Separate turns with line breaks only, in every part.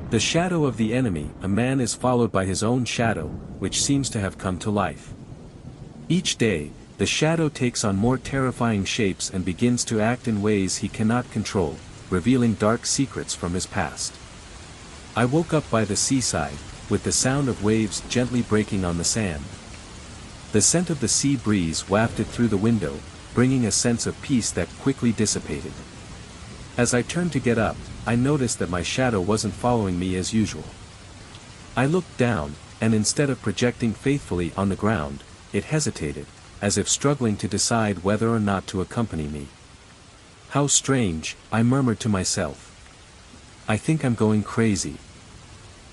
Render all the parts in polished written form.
The shadow of the enemy, a man is followed by his own shadow, which seems to have come to life. Each day, the shadow takes on more terrifying shapes and begins to act in ways he cannot control, revealing dark secrets from his past. I woke up by the seaside, with the sound of waves gently breaking on the sand. The scent of the sea breeze wafted through the window, bringing a sense of peace that quickly dissipated. As I turned to get up, I noticed that my shadow wasn't following me as usual. I looked down, and instead of projecting faithfully on the ground, it hesitated, as if struggling to decide whether or not to accompany me. How strange, I murmured to myself. I think I'm going crazy.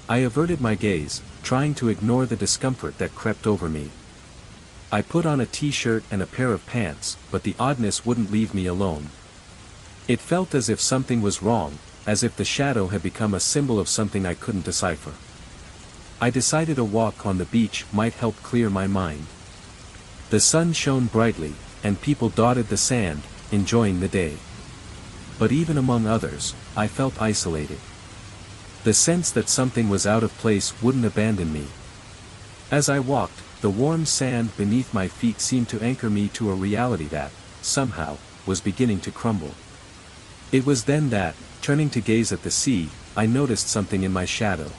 I averted my gaze, trying to ignore the discomfort that crept over me. I put on a t-shirt and a pair of pants, but the oddness wouldn't leave me alone. It felt as if something was wrong, as if the shadow had become a symbol of something I couldn't decipher. I decided a walk on the beach might help clear my mind. The sun shone brightly, and people dotted the sand, enjoying the day. But even among others, I felt isolated. The sense that something was out of place wouldn't abandon me. As I walked, the warm sand beneath my feet seemed to anchor me to a reality that, somehow, was beginning to crumble. It was then that, turning to gaze at the sea, I noticed something in my shadow.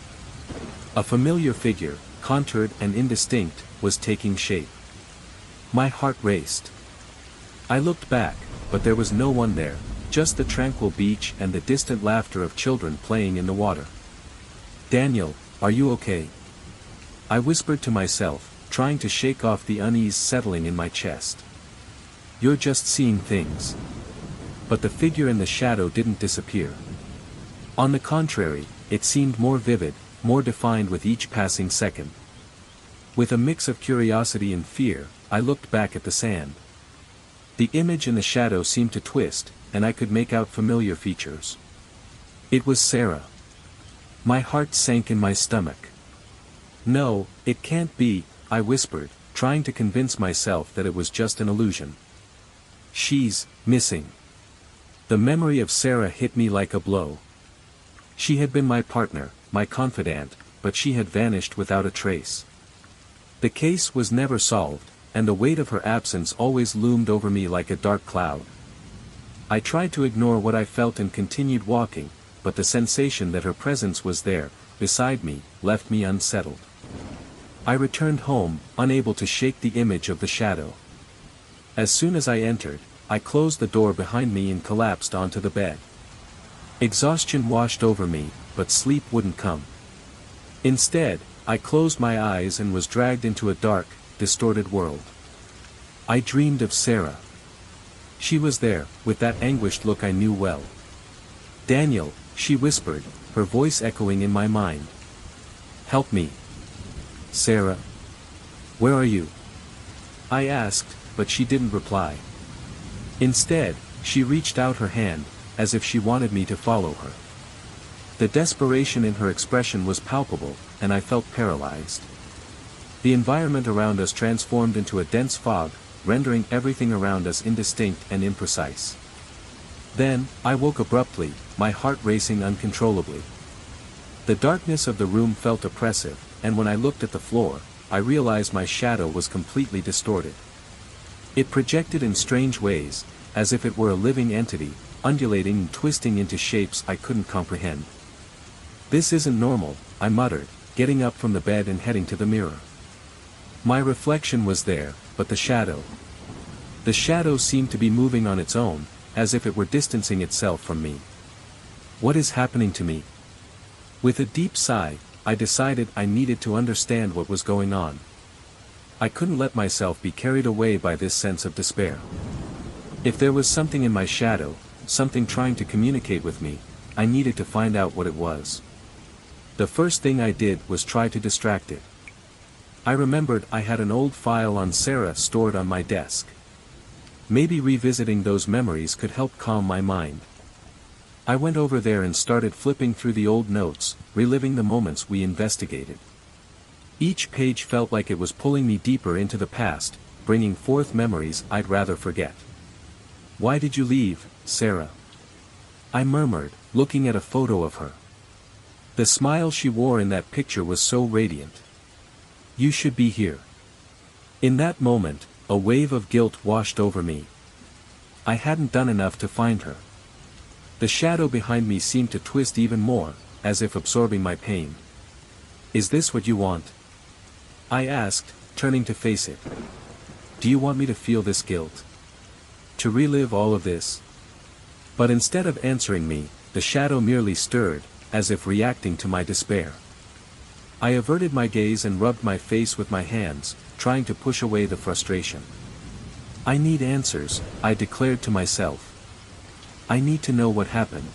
A familiar figure, contoured and indistinct, was taking shape. My heart raced. I looked back, but there was no one there, just the tranquil beach and the distant laughter of children playing in the water. "Daniel, are you okay?" I whispered to myself, trying to shake off the unease settling in my chest. "You're just seeing things." But the figure in the shadow didn't disappear. On the contrary, it seemed more vivid, more defined with each passing second. With a mix of curiosity and fear, I looked back at the sand. The image in the shadow seemed to twist, and I could make out familiar features. It was Sarah. My heart sank in my stomach. "No, it can't be," I whispered, trying to convince myself that it was just an illusion. "She's missing." The memory of Sarah hit me like a blow. She had been my partner, my confidant, but she had vanished without a trace. The case was never solved, and the weight of her absence always loomed over me like a dark cloud. I tried to ignore what I felt and continued walking, but the sensation that her presence was there, beside me, left me unsettled. I returned home, unable to shake the image of the shadow. As soon as I entered, I closed the door behind me and collapsed onto the bed. Exhaustion washed over me, but sleep wouldn't come. Instead, I closed my eyes and was dragged into a dark, distorted world. I dreamed of Sarah. She was there, with that anguished look I knew well. "Daniel," she whispered, her voice echoing in my mind. "Help me." "Sarah? Where are you?" I asked, but she didn't reply. Instead, she reached out her hand, as if she wanted me to follow her. The desperation in her expression was palpable, and I felt paralyzed. The environment around us transformed into a dense fog, rendering everything around us indistinct and imprecise. Then, I woke abruptly, my heart racing uncontrollably. The darkness of the room felt oppressive, and when I looked at the floor, I realized my shadow was completely distorted. It projected in strange ways, as if it were a living entity, undulating and twisting into shapes I couldn't comprehend. "This isn't normal," I muttered, getting up from the bed and heading to the mirror. My reflection was there, but the shadow. The shadow seemed to be moving on its own, as if it were distancing itself from me. What is happening to me? With a deep sigh, I decided I needed to understand what was going on. I couldn't let myself be carried away by this sense of despair. If there was something in my shadow, something trying to communicate with me, I needed to find out what it was. The first thing I did was try to distract it. I remembered I had an old file on Sarah stored on my desk. Maybe revisiting those memories could help calm my mind. I went over there and started flipping through the old notes, reliving the moments we investigated. Each page felt like it was pulling me deeper into the past, bringing forth memories I'd rather forget. "Why did you leave, Sarah?" I murmured, looking at a photo of her. The smile she wore in that picture was so radiant. You should be here. In that moment, a wave of guilt washed over me. I hadn't done enough to find her. The shadow behind me seemed to twist even more, as if absorbing my pain. Is this what you want? I asked, turning to face it. Do you want me to feel this guilt? To relive all of this? But instead of answering me, the shadow merely stirred, as if reacting to my despair. I averted my gaze and rubbed my face with my hands, trying to push away the frustration. I need answers, I declared to myself. I need to know what happened.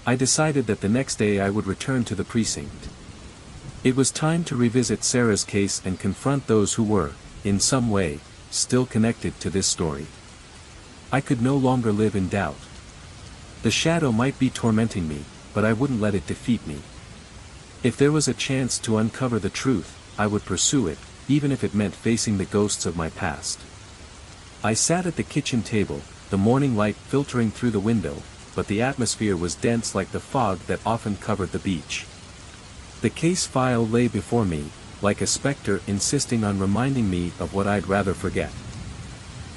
I decided that the next day I would return to the precinct. It was time to revisit Sarah's case and confront those who were, in some way, still connected to this story. I could no longer live in doubt. The shadow might be tormenting me, but I wouldn't let it defeat me. If there was a chance to uncover the truth, I would pursue it, even if it meant facing the ghosts of my past. I sat at the kitchen table, the morning light filtering through the window, but the atmosphere was dense like the fog that often covered the beach. The case file lay before me, like a specter insisting on reminding me of what I'd rather forget.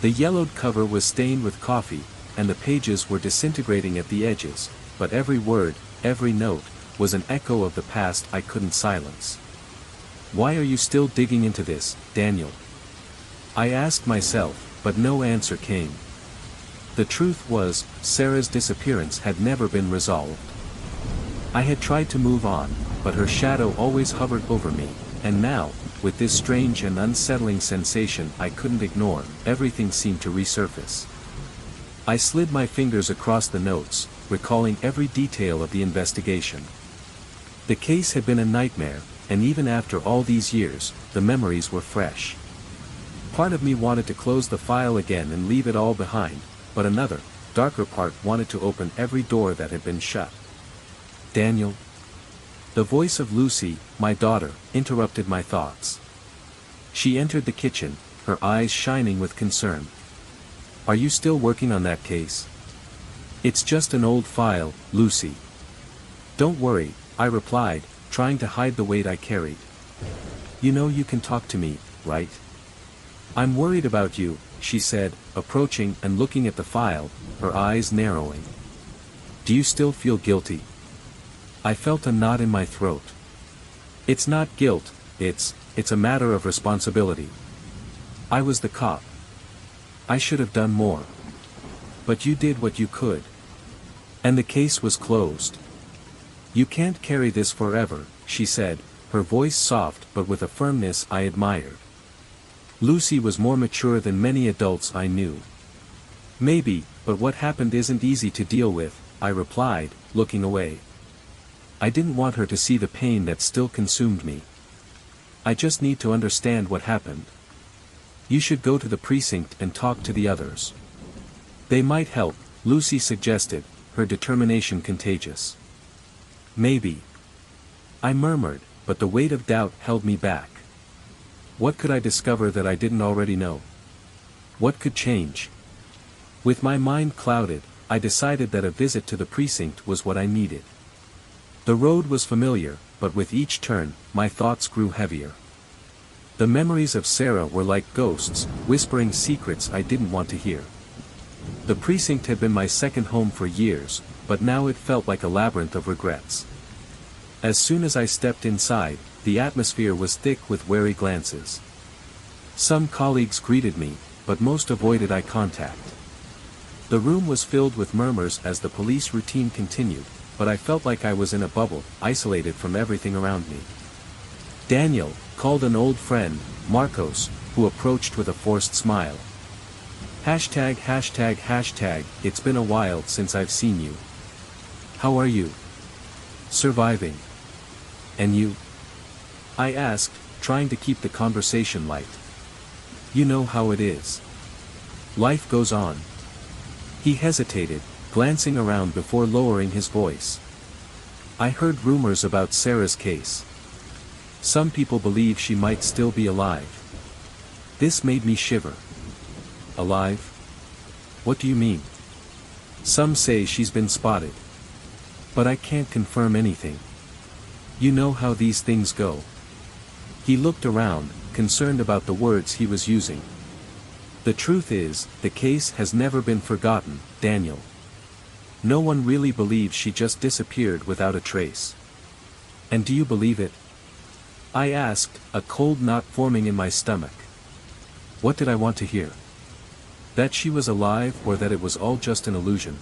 The yellowed cover was stained with coffee, and the pages were disintegrating at the edges, but every word, every note, was an echo of the past I couldn't silence. Why are you still digging into this, Daniel? I asked myself, but no answer came. The truth was, Sarah's disappearance had never been resolved. I had tried to move on, but her shadow always hovered over me, and now, with this strange and unsettling sensation I couldn't ignore, everything seemed to resurface. I slid my fingers across the notes, recalling every detail of the investigation. The case had been a nightmare, and even after all these years, the memories were fresh. Part of me wanted to close the file again and leave it all behind, but another, darker part wanted to open every door that had been shut. Daniel. The voice of Lucy, my daughter, interrupted my thoughts. She entered the kitchen, her eyes shining with concern. Are you still working on that case? It's just an old file, Lucy. Don't worry, I replied, trying to hide the weight I carried. You know you can talk to me, right? I'm worried about you, she said, approaching and looking at the file, her eyes narrowing. Do you still feel guilty? I felt a knot in my throat. It's not guilt, it's a matter of responsibility. I was the cop. I should have done more. But you did what you could. And the case was closed. You can't carry this forever, she said, her voice soft but with a firmness I admired. Lucy was more mature than many adults I knew. Maybe, but what happened isn't easy to deal with, I replied, looking away. I didn't want her to see the pain that still consumed me. I just need to understand what happened. You should go to the precinct and talk to the others. They might help, Lucy suggested, her determination contagious. Maybe. I murmured, but the weight of doubt held me back. What could I discover that I didn't already know? What could change? With my mind clouded, I decided that a visit to the precinct was what I needed. The road was familiar, but with each turn, my thoughts grew heavier. The memories of Sarah were like ghosts, whispering secrets I didn't want to hear. The precinct had been my second home for years, but now it felt like a labyrinth of regrets. As soon as I stepped inside, the atmosphere was thick with wary glances. Some colleagues greeted me, but most avoided eye contact. The room was filled with murmurs as the police routine continued, but I felt like I was in a bubble, isolated from everything around me. Daniel, called an old friend, Marcos, who approached with a forced smile. Hashtag, it's been a while since I've seen you. How are you? Surviving. And you? I asked, trying to keep the conversation light. You know how it is. Life goes on. He hesitated, glancing around before lowering his voice. I heard rumors about Sarah's case. Some people believe she might still be alive. This made me shiver. Alive? What do you mean? Some say she's been spotted. But I can't confirm anything. You know how these things go. He looked around, concerned about the words he was using. The truth is, the case has never been forgotten, Daniel. No one really believes she just disappeared without a trace. And do you believe it? I asked, a cold knot forming in my stomach. What did I want to hear? That she was alive or that it was all just an illusion?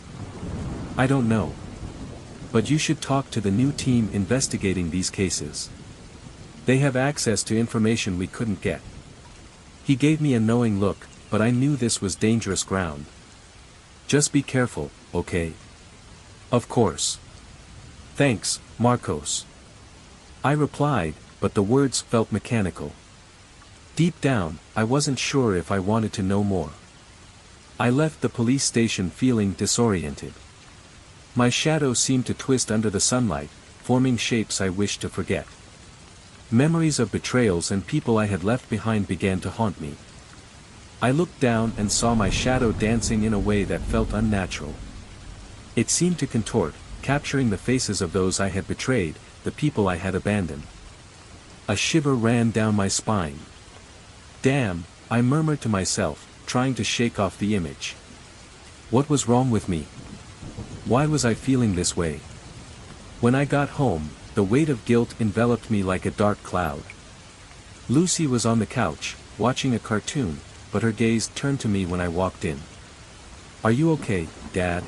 I don't know. But you should talk to the new team investigating these cases. They have access to information we couldn't get. He gave me a knowing look, but I knew this was dangerous ground. Just be careful, okay? Of course. Thanks, Marcos. I replied, but the words felt mechanical. Deep down, I wasn't sure if I wanted to know more. I left the police station feeling disoriented. My shadow seemed to twist under the sunlight, forming shapes I wished to forget. Memories of betrayals and people I had left behind began to haunt me. I looked down and saw my shadow dancing in a way that felt unnatural. It seemed to contort, capturing the faces of those I had betrayed, the people I had abandoned. A shiver ran down my spine. Damn, I murmured to myself, trying to shake off the image. What was wrong with me? Why was I feeling this way? When I got home, the weight of guilt enveloped me like a dark cloud. Lucy was on the couch, watching a cartoon, but her gaze turned to me when I walked in. Are you okay, Dad?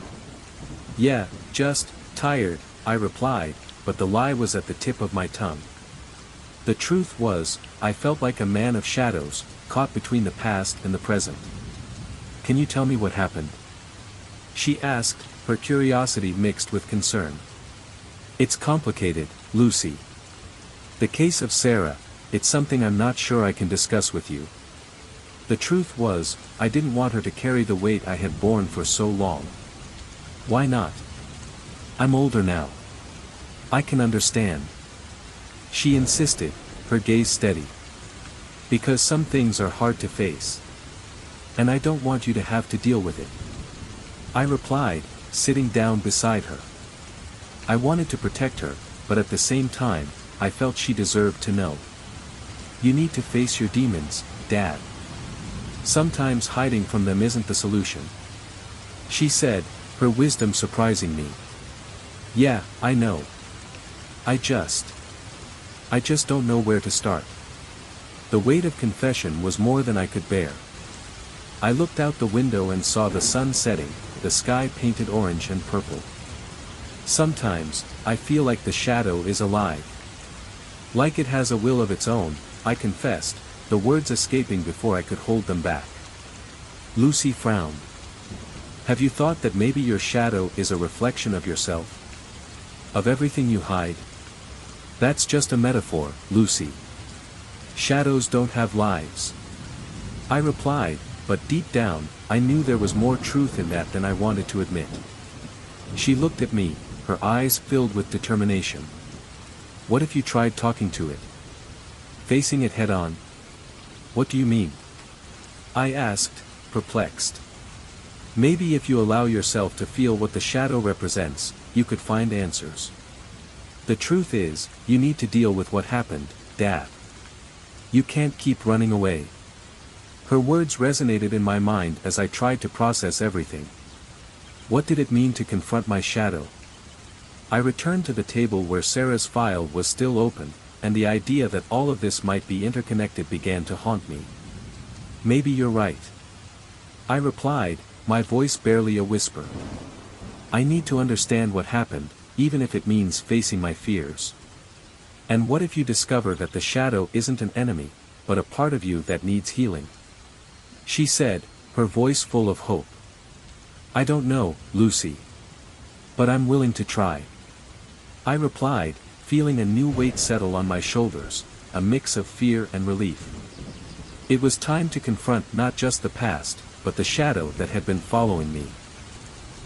Yeah, just tired, I replied, but the lie was at the tip of my tongue. The truth was, I felt like a man of shadows, caught between the past and the present. Can you tell me what happened? She asked, her curiosity mixed with concern. It's complicated, Lucy. The case of Sarah, it's something I'm not sure I can discuss with you. The truth was, I didn't want her to carry the weight I had borne for so long. Why not? I'm older now. I can understand. She insisted, her gaze steady. Because some things are hard to face. And I don't want you to have to deal with it. I replied, sitting down beside her. I wanted to protect her, but at the same time, I felt she deserved to know. You need to face your demons, Dad. Sometimes hiding from them isn't the solution. She said, her wisdom surprising me. Yeah, I know. I just don't know where to start. The weight of confession was more than I could bear. I looked out the window and saw the sun setting, the sky painted orange and purple. Sometimes, I feel like the shadow is alive. Like it has a will of its own, I confessed, the words escaping before I could hold them back. Lucy frowned. Have you thought that maybe your shadow is a reflection of yourself? Of everything you hide? That's just a metaphor, Lucy. Shadows don't have lives. I replied, but deep down, I knew there was more truth in that than I wanted to admit. She looked at me, her eyes filled with determination. What if you tried talking to it? Facing it head on? What do you mean? I asked, perplexed. Maybe if you allow yourself to feel what the shadow represents, you could find answers. The truth is, you need to deal with what happened, Dad. You can't keep running away. Her words resonated in my mind as I tried to process everything. What did it mean to confront my shadow? I returned to the table where Sarah's file was still open, and the idea that all of this might be interconnected began to haunt me. Maybe you're right. I replied, my voice barely a whisper. I need to understand what happened, even if it means facing my fears. And what if you discover that the shadow isn't an enemy, but a part of you that needs healing? She said, her voice full of hope. I don't know, Lucy. But I'm willing to try. I replied, feeling a new weight settle on my shoulders, a mix of fear and relief. It was time to confront not just the past, but the shadow that had been following me.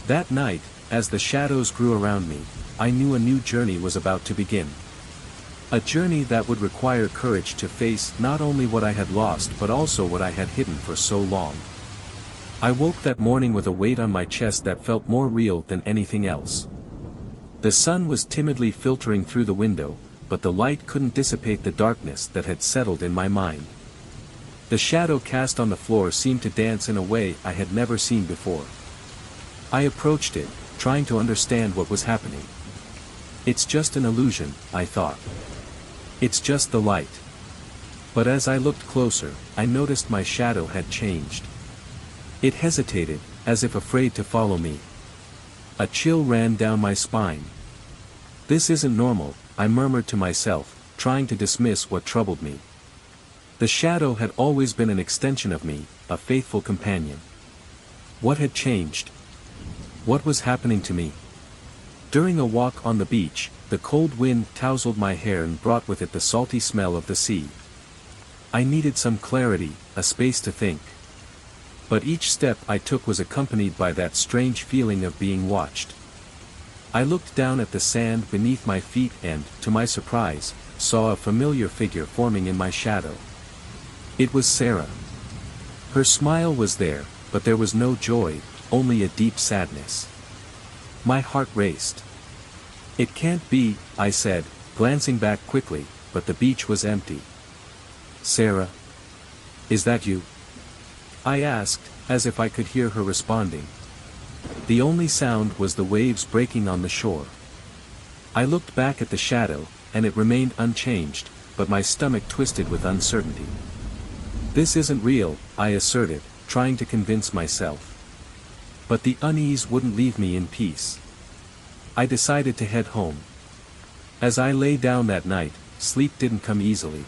That night, as the shadows grew around me, I knew a new journey was about to begin. A journey that would require courage to face not only what I had lost but also what I had hidden for so long. I woke that morning with a weight on my chest that felt more real than anything else. The sun was timidly filtering through the window, but the light couldn't dissipate the darkness that had settled in my mind. The shadow cast on the floor seemed to dance in a way I had never seen before. I approached it, trying to understand what was happening. It's just an illusion, I thought. It's just the light. But as I looked closer, I noticed my shadow had changed. It hesitated, as if afraid to follow me. A chill ran down my spine. This isn't normal, I murmured to myself, trying to dismiss what troubled me. The shadow had always been an extension of me, a faithful companion. What had changed? What was happening to me? During a walk on the beach, the cold wind tousled my hair and brought with it the salty smell of the sea. I needed some clarity, a space to think. But each step I took was accompanied by that strange feeling of being watched. I looked down at the sand beneath my feet and, to my surprise, saw a familiar figure forming in my shadow. It was Sarah. Her smile was there, but there was no joy, only a deep sadness. My heart raced. It can't be, I said, glancing back quickly, but the beach was empty. Sarah? Is that you? I asked, as if I could hear her responding. The only sound was the waves breaking on the shore. I looked back at the shadow, and it remained unchanged, but my stomach twisted with uncertainty. This isn't real, I asserted, trying to convince myself. But the unease wouldn't leave me in peace. I decided to head home. As I lay down that night, sleep didn't come easily.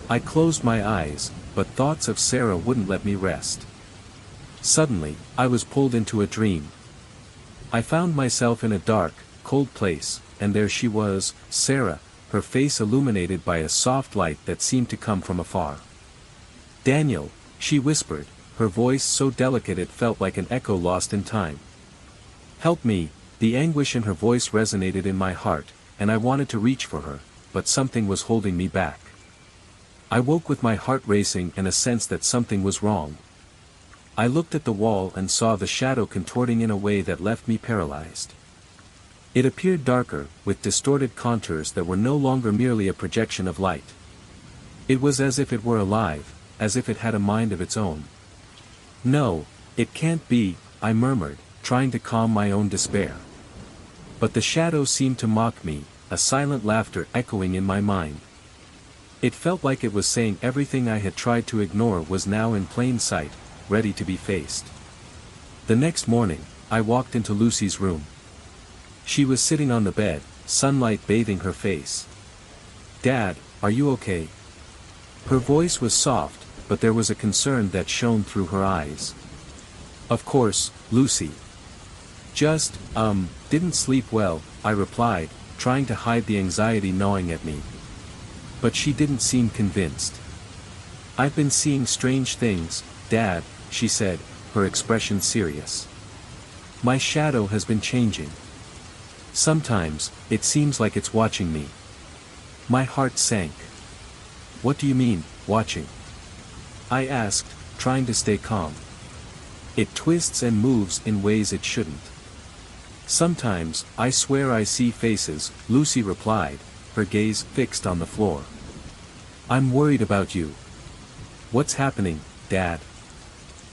I closed my eyes, but thoughts of Sarah wouldn't let me rest. Suddenly, I was pulled into a dream. I found myself in a dark, cold place, and there she was, Sarah, her face illuminated by a soft light that seemed to come from afar. Daniel, she whispered, her voice so delicate it felt like an echo lost in time. Help me, the anguish in her voice resonated in my heart, and I wanted to reach for her, but something was holding me back. I woke with my heart racing and a sense that something was wrong. I looked at the wall and saw the shadow contorting in a way that left me paralyzed. It appeared darker, with distorted contours that were no longer merely a projection of light. It was as if it were alive, as if it had a mind of its own. No, it can't be, I murmured, trying to calm my own despair. But the shadow seemed to mock me, a silent laughter echoing in my mind. It felt like it was saying everything I had tried to ignore was now in plain sight, ready to be faced. The next morning, I walked into Lucy's room. She was sitting on the bed, sunlight bathing her face. "Dad, are you okay?" Her voice was soft, but there was a concern that shone through her eyes. "Of course, Lucy. Just, didn't sleep well," I replied, trying to hide the anxiety gnawing at me. But she didn't seem convinced. "I've been seeing strange things, Dad," she said, her expression serious. "My shadow has been changing. Sometimes, it seems like it's watching me." My heart sank. "What do you mean, watching?" I asked, trying to stay calm. "It twists and moves in ways it shouldn't." "Sometimes, I swear I see faces," Lucy replied, her gaze fixed on the floor. "I'm worried about you." "What's happening, Dad?"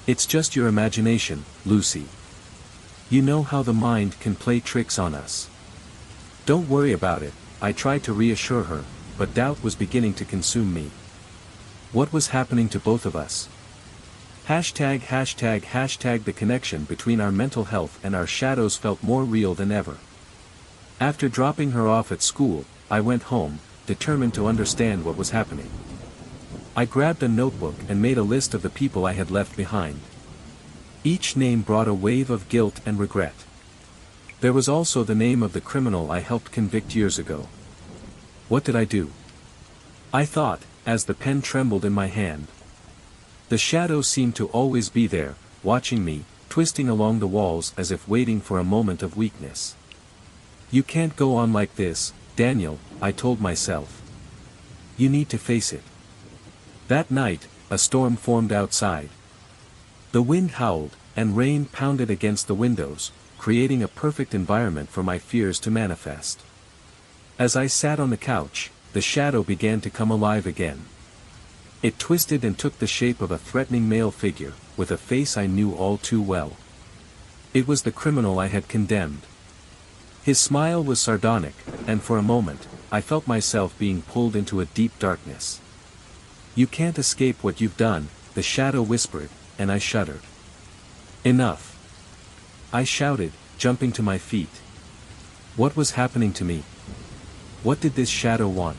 "It's just your imagination, Lucy. You know how the mind can play tricks on us." "Don't worry about it," I tried to reassure her, but doubt was beginning to consume me. What was happening to both of us? ##### The connection between our mental health and our shadows felt more real than ever. After dropping her off at school, I went home, determined to understand what was happening. I grabbed a notebook and made a list of the people I had left behind. Each name brought a wave of guilt and regret. There was also the name of the criminal I helped convict years ago. What did I do? I thought, as the pen trembled in my hand. The shadow seemed to always be there, watching me, twisting along the walls as if waiting for a moment of weakness. "You can't go on like this, Daniel," I told myself. "You need to face it." That night, a storm formed outside. The wind howled, and rain pounded against the windows, creating a perfect environment for my fears to manifest. As I sat on the couch, the shadow began to come alive again. It twisted and took the shape of a threatening male figure, with a face I knew all too well. It was the criminal I had condemned. His smile was sardonic, and for a moment, I felt myself being pulled into a deep darkness. "You can't escape what you've done," the shadow whispered, and I shuddered. "Enough!" I shouted, jumping to my feet. What was happening to me? What did this shadow want?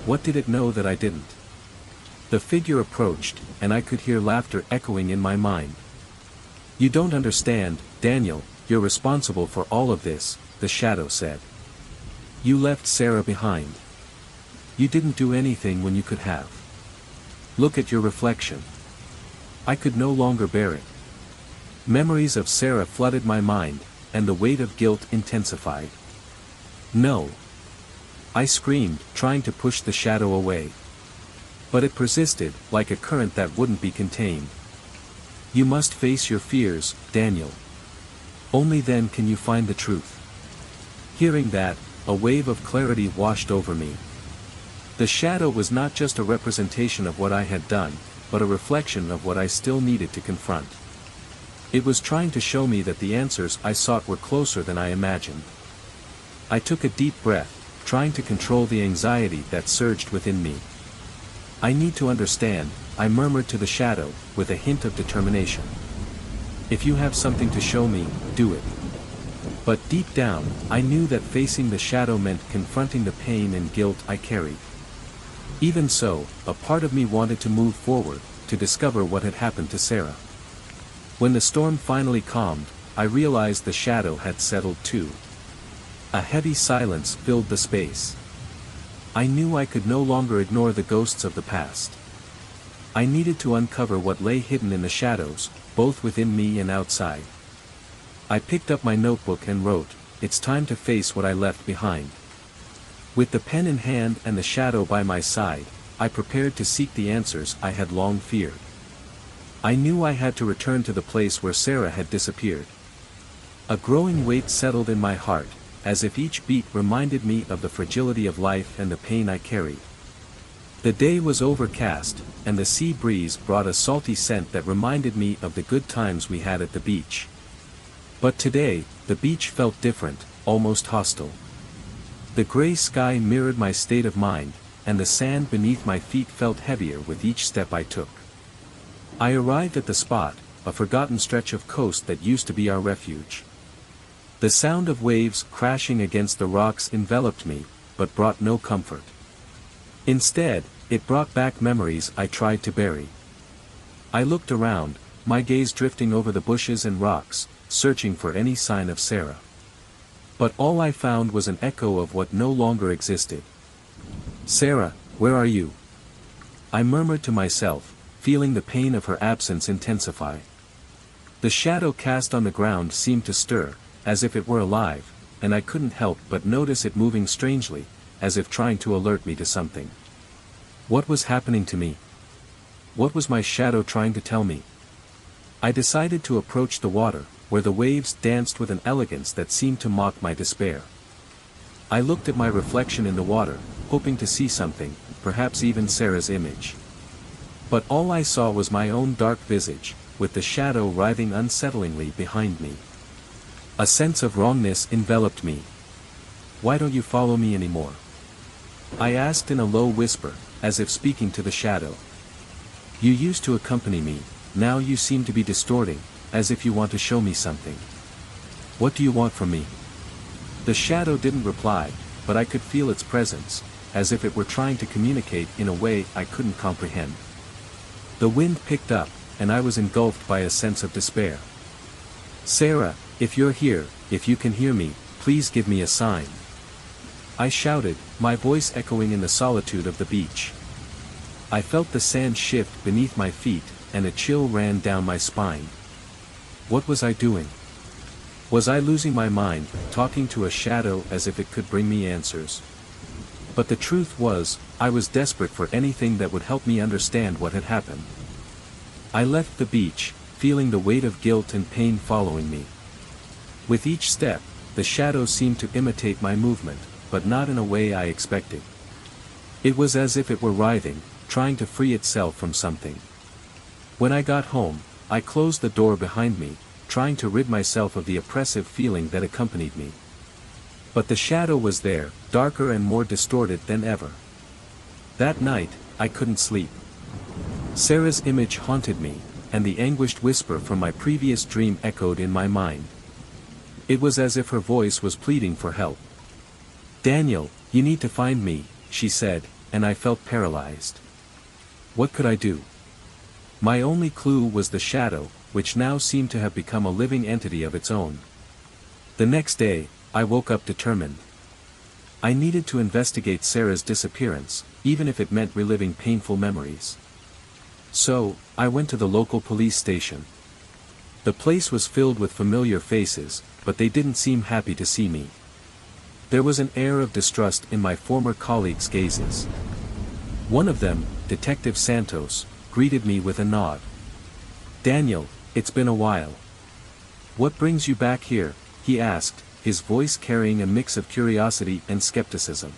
What did it know that I didn't? The figure approached, and I could hear laughter echoing in my mind. "You don't understand, Daniel, you're responsible for all of this," the shadow said. "You left Sarah behind. You didn't do anything when you could have. Look at your reflection." I could no longer bear it. Memories of Sarah flooded my mind, and the weight of guilt intensified. "No!" I screamed, trying to push the shadow away. But it persisted, like a current that wouldn't be contained. "You must face your fears, Daniel. Only then can you find the truth." Hearing that, a wave of clarity washed over me. The shadow was not just a representation of what I had done, but a reflection of what I still needed to confront. It was trying to show me that the answers I sought were closer than I imagined. I took a deep breath, trying to control the anxiety that surged within me. "I need to understand," I murmured to the shadow, with a hint of determination. "If you have something to show me, do it." But deep down, I knew that facing the shadow meant confronting the pain and guilt I carried. Even so, a part of me wanted to move forward, to discover what had happened to Sarah. When the storm finally calmed, I realized the shadow had settled too. A heavy silence filled the space. I knew I could no longer ignore the ghosts of the past. I needed to uncover what lay hidden in the shadows, both within me and outside. I picked up my notebook and wrote, "It's time to face what I left behind." With the pen in hand and the shadow by my side, I prepared to seek the answers I had long feared. I knew I had to return to the place where Sarah had disappeared. A growing weight settled in my heart, as if each beat reminded me of the fragility of life and the pain I carried. The day was overcast, and the sea breeze brought a salty scent that reminded me of the good times we had at the beach. But today, the beach felt different, almost hostile. The gray sky mirrored my state of mind, and the sand beneath my feet felt heavier with each step I took. I arrived at the spot, a forgotten stretch of coast that used to be our refuge. The sound of waves crashing against the rocks enveloped me, but brought no comfort. Instead, it brought back memories I tried to bury. I looked around, my gaze drifting over the bushes and rocks, searching for any sign of Sarah. But all I found was an echo of what no longer existed. "Sarah, where are you?" I murmured to myself, feeling the pain of her absence intensify. The shadow cast on the ground seemed to stir, as if it were alive, and I couldn't help but notice it moving strangely, as if trying to alert me to something. What was happening to me? What was my shadow trying to tell me? I decided to approach the water, where the waves danced with an elegance that seemed to mock my despair. I looked at my reflection in the water, hoping to see something, perhaps even Sarah's image. But all I saw was my own dark visage, with the shadow writhing unsettlingly behind me. A sense of wrongness enveloped me. "Why don't you follow me anymore?" I asked in a low whisper, as if speaking to the shadow. "You used to accompany me, now you seem to be distorting, as if you want to show me something. What do you want from me?" The shadow didn't reply, but I could feel its presence, as if it were trying to communicate in a way I couldn't comprehend. The wind picked up, and I was engulfed by a sense of despair. "Sarah, if you're here, if you can hear me, please give me a sign," I shouted, my voice echoing in the solitude of the beach. I felt the sand shift beneath my feet, and a chill ran down my spine. What was I doing? Was I losing my mind, talking to a shadow as if it could bring me answers? But the truth was, I was desperate for anything that would help me understand what had happened. I left the beach, feeling the weight of guilt and pain following me. With each step, the shadow seemed to imitate my movement, but not in a way I expected. It was as if it were writhing, trying to free itself from something. When I got home, I closed the door behind me, trying to rid myself of the oppressive feeling that accompanied me. But the shadow was there, darker and more distorted than ever. That night, I couldn't sleep. Sarah's image haunted me, and the anguished whisper from my previous dream echoed in my mind. It was as if her voice was pleading for help. "Daniel, you need to find me," she said, and I felt paralyzed. What could I do? My only clue was the shadow, which now seemed to have become a living entity of its own. The next day, I woke up determined. I needed to investigate Sarah's disappearance, even if it meant reliving painful memories. So, I went to the local police station. The place was filled with familiar faces, but they didn't seem happy to see me. There was an air of distrust in my former colleagues' gazes. One of them, Detective Santos, greeted me with a nod. "Daniel, it's been a while. What brings you back here?" he asked, his voice carrying a mix of curiosity and skepticism.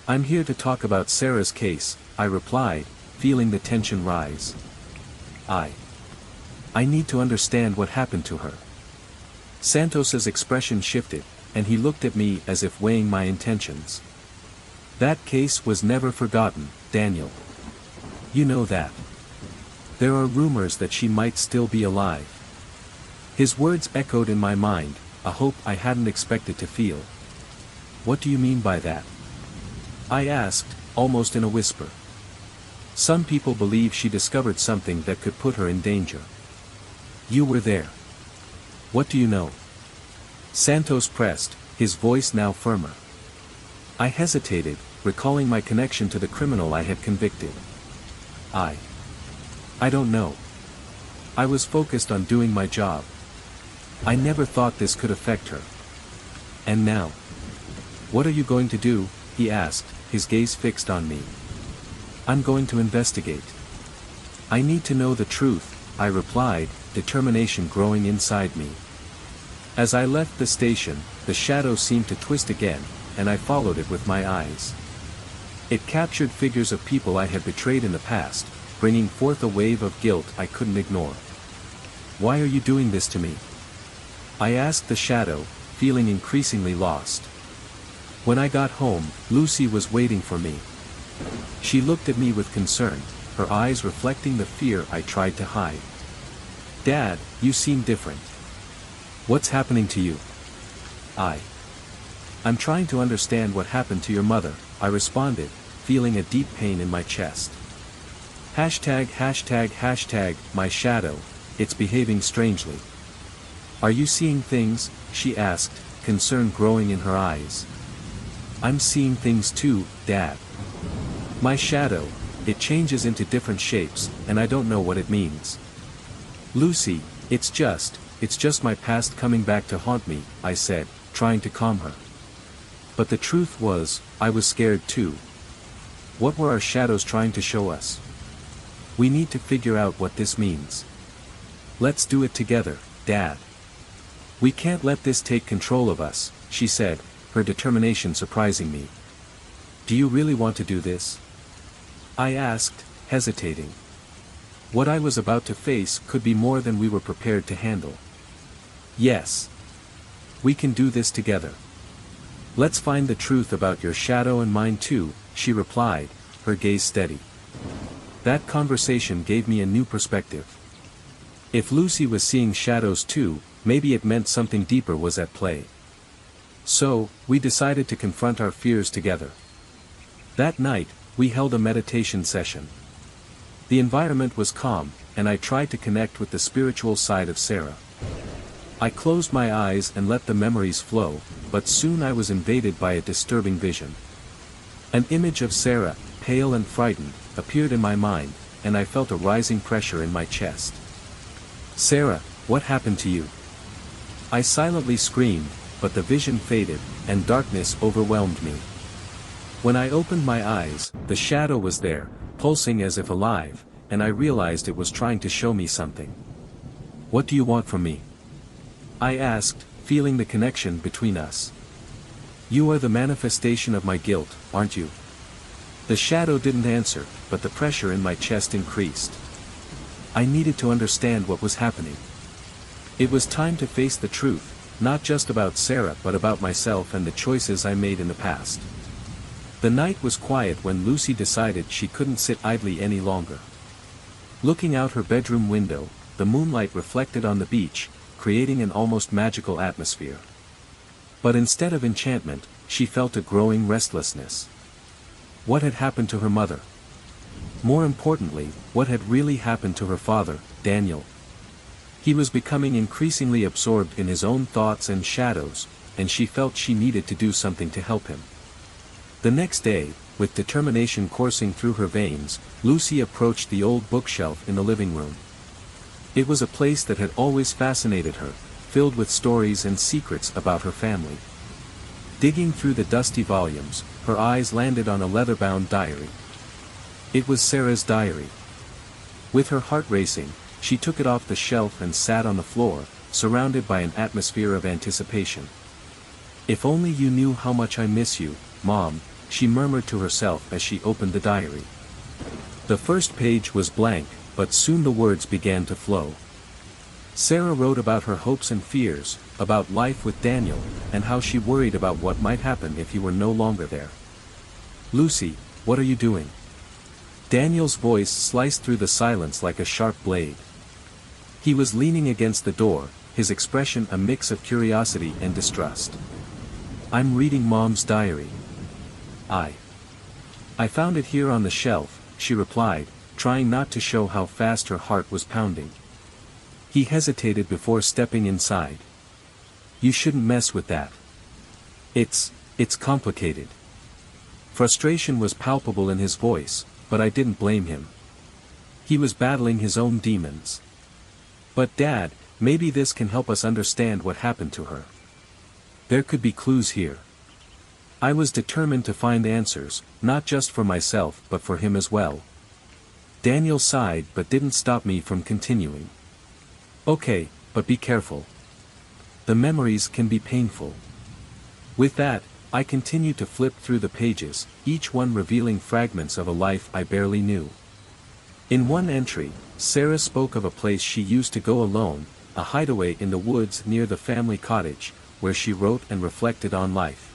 "I'm here to talk about Sarah's case," I replied, feeling the tension rise. I need to understand what happened to her." Santos's expression shifted, and he looked at me as if weighing my intentions. "That case was never forgotten, Daniel. You know that. There are rumors that she might still be alive." His words echoed in my mind, a hope I hadn't expected to feel. "What do you mean by that?" I asked, almost in a whisper. "Some people believe she discovered something that could put her in danger. You were there. What do you know?" Santos pressed, his voice now firmer. I hesitated, recalling my connection to the criminal I had convicted. I don't know. I was focused on doing my job. I never thought this could affect her. And now? "What are you going to do?" he asked, his gaze fixed on me. "I'm going to investigate. I need to know the truth," I replied, determination growing inside me. As I left the station, the shadow seemed to twist again, and I followed it with my eyes. It captured figures of people I had betrayed in the past, bringing forth a wave of guilt I couldn't ignore. "Why are you doing this to me?" I asked the shadow, feeling increasingly lost. When I got home, Lucy was waiting for me. She looked at me with concern, her eyes reflecting the fear I tried to hide. "Dad, you seem different. What's happening to you?" I'm trying to understand what happened to your mother," I responded, feeling a deep pain in my chest. Hashtag, my shadow, it's behaving strangely. "Are you seeing things?" she asked, concern growing in her eyes. "I'm seeing things too, Dad. My shadow, it changes into different shapes, and I don't know what it means." "Lucy, it's just my past coming back to haunt me," I said, trying to calm her. But the truth was, I was scared too. What were our shadows trying to show us? We need to figure out what this means. Let's do it together, Dad. We can't let this take control of us, she said, her determination surprising me. Do you really want to do this? I asked, hesitating. What I was about to face could be more than we were prepared to handle. Yes. We can do this together. Let's find the truth about your shadow and mine too, she replied, her gaze steady. That conversation gave me a new perspective. If Lucy was seeing shadows too, maybe it meant something deeper was at play. So, we decided to confront our fears together. That night, we held a meditation session. The environment was calm, and I tried to connect with the spiritual side of Sarah. I closed my eyes and let the memories flow, but soon I was invaded by a disturbing vision. An image of Sarah, pale and frightened, appeared in my mind, and I felt a rising pressure in my chest. Sarah, what happened to you? I silently screamed, but the vision faded, and darkness overwhelmed me. When I opened my eyes, the shadow was there, pulsing as if alive, and I realized it was trying to show me something. What do you want from me? I asked, feeling the connection between us. You are the manifestation of my guilt, aren't you? The shadow didn't answer, but the pressure in my chest increased. I needed to understand what was happening. It was time to face the truth, not just about Sarah but about myself and the choices I made in the past. The night was quiet when Lucy decided she couldn't sit idly any longer. Looking out her bedroom window, the moonlight reflected on the beach, creating an almost magical atmosphere. But instead of enchantment, she felt a growing restlessness. What had happened to her mother? More importantly, what had really happened to her father, Daniel? He was becoming increasingly absorbed in his own thoughts and shadows, and she felt she needed to do something to help him. The next day, with determination coursing through her veins, Lucy approached the old bookshelf in the living room. It was a place that had always fascinated her, filled with stories and secrets about her family. Digging through the dusty volumes, her eyes landed on a leather-bound diary. It was Sarah's diary. With her heart racing, she took it off the shelf and sat on the floor, surrounded by an atmosphere of anticipation. "If only you knew how much I miss you, Mom," she murmured to herself as she opened the diary. The first page was blank, but soon the words began to flow. Sarah wrote about her hopes and fears, about life with Daniel, and how she worried about what might happen if he were no longer there. "Lucy, what are you doing?" Daniel's voice sliced through the silence like a sharp blade. He was leaning against the door, his expression a mix of curiosity and distrust. "I'm reading Mom's diary." I found it here on the shelf," she replied, trying not to show how fast her heart was pounding. He hesitated before stepping inside. "You shouldn't mess with that. It's complicated." Frustration was palpable in his voice, but I didn't blame him. He was battling his own demons. "But Dad, maybe this can help us understand what happened to her. There could be clues here." I was determined to find answers, not just for myself but for him as well. Daniel sighed but didn't stop me from continuing. "Okay, but be careful. The memories can be painful." With that, I continued to flip through the pages, each one revealing fragments of a life I barely knew. In one entry, Sarah spoke of a place she used to go alone, a hideaway in the woods near the family cottage, where she wrote and reflected on life.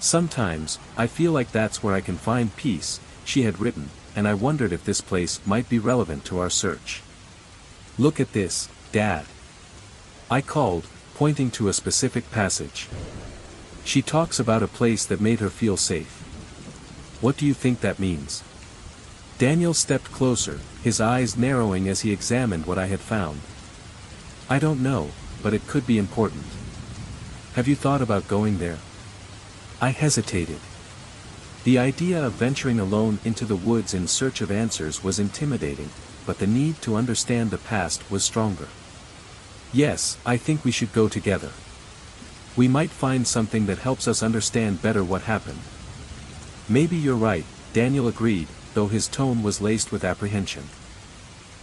"Sometimes, I feel like that's where I can find peace," she had written, and I wondered if this place might be relevant to our search. "Look at this, Dad," I called, pointing to a specific passage. "She talks about a place that made her feel safe. What do you think that means?" Daniel stepped closer, his eyes narrowing as he examined what I had found. "I don't know, but it could be important. Have you thought about going there?" I hesitated. The idea of venturing alone into the woods in search of answers was intimidating, but the need to understand the past was stronger. "Yes, I think we should go together. We might find something that helps us understand better what happened." "Maybe you're right," Daniel agreed, though his tone was laced with apprehension.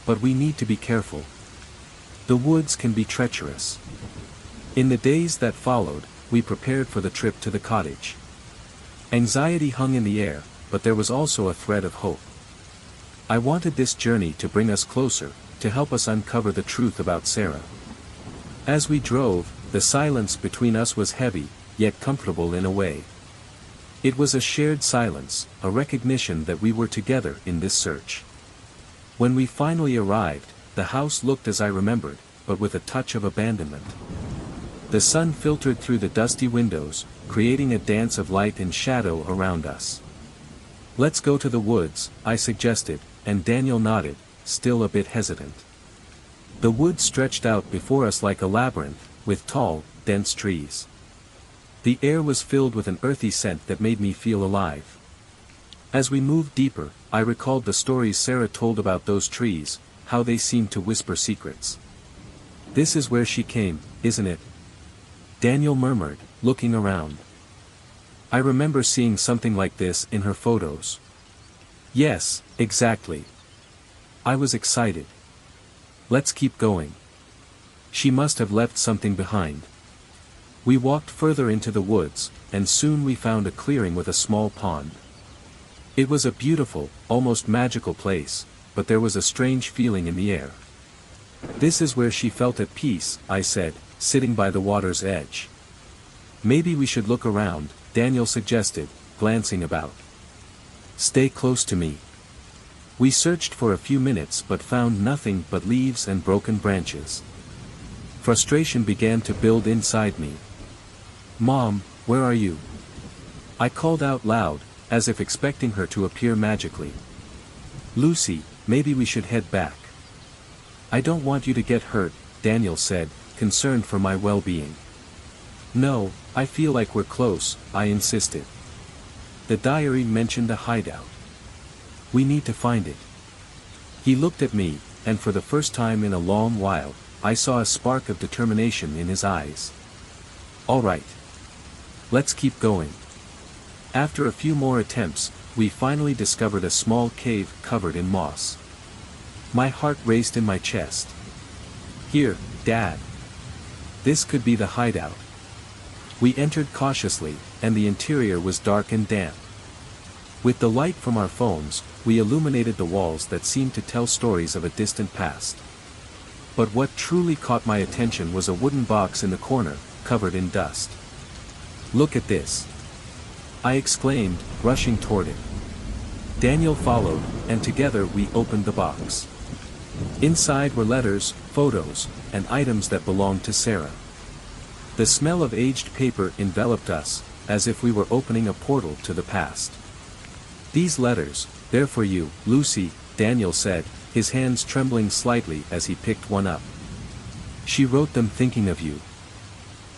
"But we need to be careful. The woods can be treacherous." In the days that followed, we prepared for the trip to the cottage. Anxiety hung in the air, but there was also a thread of hope. I wanted this journey to bring us closer, to help us uncover the truth about Sarah. As we drove, the silence between us was heavy, yet comfortable in a way. It was a shared silence, a recognition that we were together in this search. When we finally arrived, the house looked as I remembered, but with a touch of abandonment. The sun filtered through the dusty windows, creating a dance of light and shadow around us. "Let's go to the woods," I suggested, and Daniel nodded, still a bit hesitant. The woods stretched out before us like a labyrinth, with tall, dense trees. The air was filled with an earthy scent that made me feel alive. As we moved deeper, I recalled the stories Sarah told about those trees, how they seemed to whisper secrets. "This is where she came, isn't it?" Daniel murmured, looking around. "I remember seeing something like this in her photos." "Yes, exactly." I was excited. "Let's keep going. She must have left something behind." We walked further into the woods, and soon we found a clearing with a small pond. It was a beautiful, almost magical place, but there was a strange feeling in the air. "This is where she felt at peace," I said, sitting by the water's edge. "Maybe we should look around," Daniel suggested, glancing about. "Stay close to me." We searched for a few minutes but found nothing but leaves and broken branches. Frustration began to build inside me. "Mom, where are you?" I called out loud, as if expecting her to appear magically. "Lucy, maybe we should head back." "I don't want you to get hurt," Daniel said, concerned for my well-being. "No, I feel like we're close," I insisted. "The diary mentioned a hideout. We need to find it." He looked at me, and for the first time in a long while, I saw a spark of determination in his eyes. "All right. Let's keep going." After a few more attempts, we finally discovered a small cave covered in moss. My heart raced in my chest. "Here, Dad. This could be the hideout." We entered cautiously, and the interior was dark and damp. With the light from our phones, we illuminated the walls that seemed to tell stories of a distant past. But what truly caught my attention was a wooden box in the corner, covered in dust. "Look at this!" I exclaimed, rushing toward it. Daniel followed, and together we opened the box. Inside were letters, photos, and items that belonged to Sarah. The smell of aged paper enveloped us, as if we were opening a portal to the past. "These letters, they're for you, Lucy," Daniel said, his hands trembling slightly as he picked one up. "She wrote them thinking of you."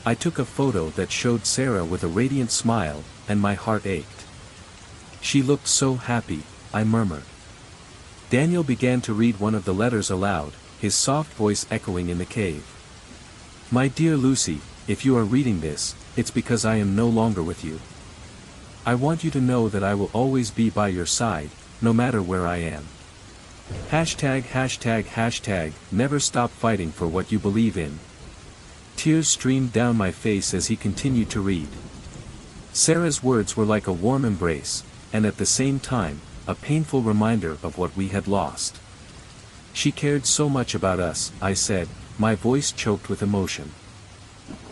I took a photo that showed Sarah with a radiant smile, and my heart ached. "She looked so happy," I murmured. Daniel began to read one of the letters aloud, his soft voice echoing in the cave. "My dear Lucy, if you are reading this, it's because I am no longer with you. I want you to know that I will always be by your side, no matter where I am. ####, never stop fighting for what you believe in." Tears streamed down my face as he continued to read. Sarah's words were like a warm embrace, and at the same time, a painful reminder of what we had lost. "She cared so much about us," I said, my voice choked with emotion.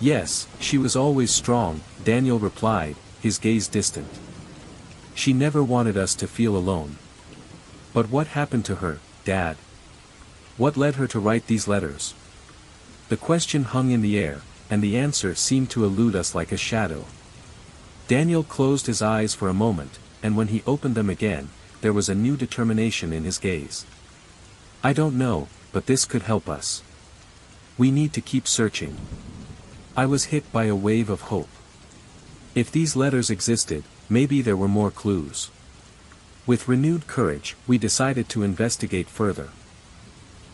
"Yes, she was always strong," Daniel replied, his gaze distant. "She never wanted us to feel alone." "But what happened to her, Dad? What led her to write these letters?" The question hung in the air, and the answer seemed to elude us like a shadow. Daniel closed his eyes for a moment, and when he opened them again, there was a new determination in his gaze. "I don't know, but this could help us. We need to keep searching." I was hit by a wave of hope. If these letters existed, maybe there were more clues. With renewed courage, we decided to investigate further.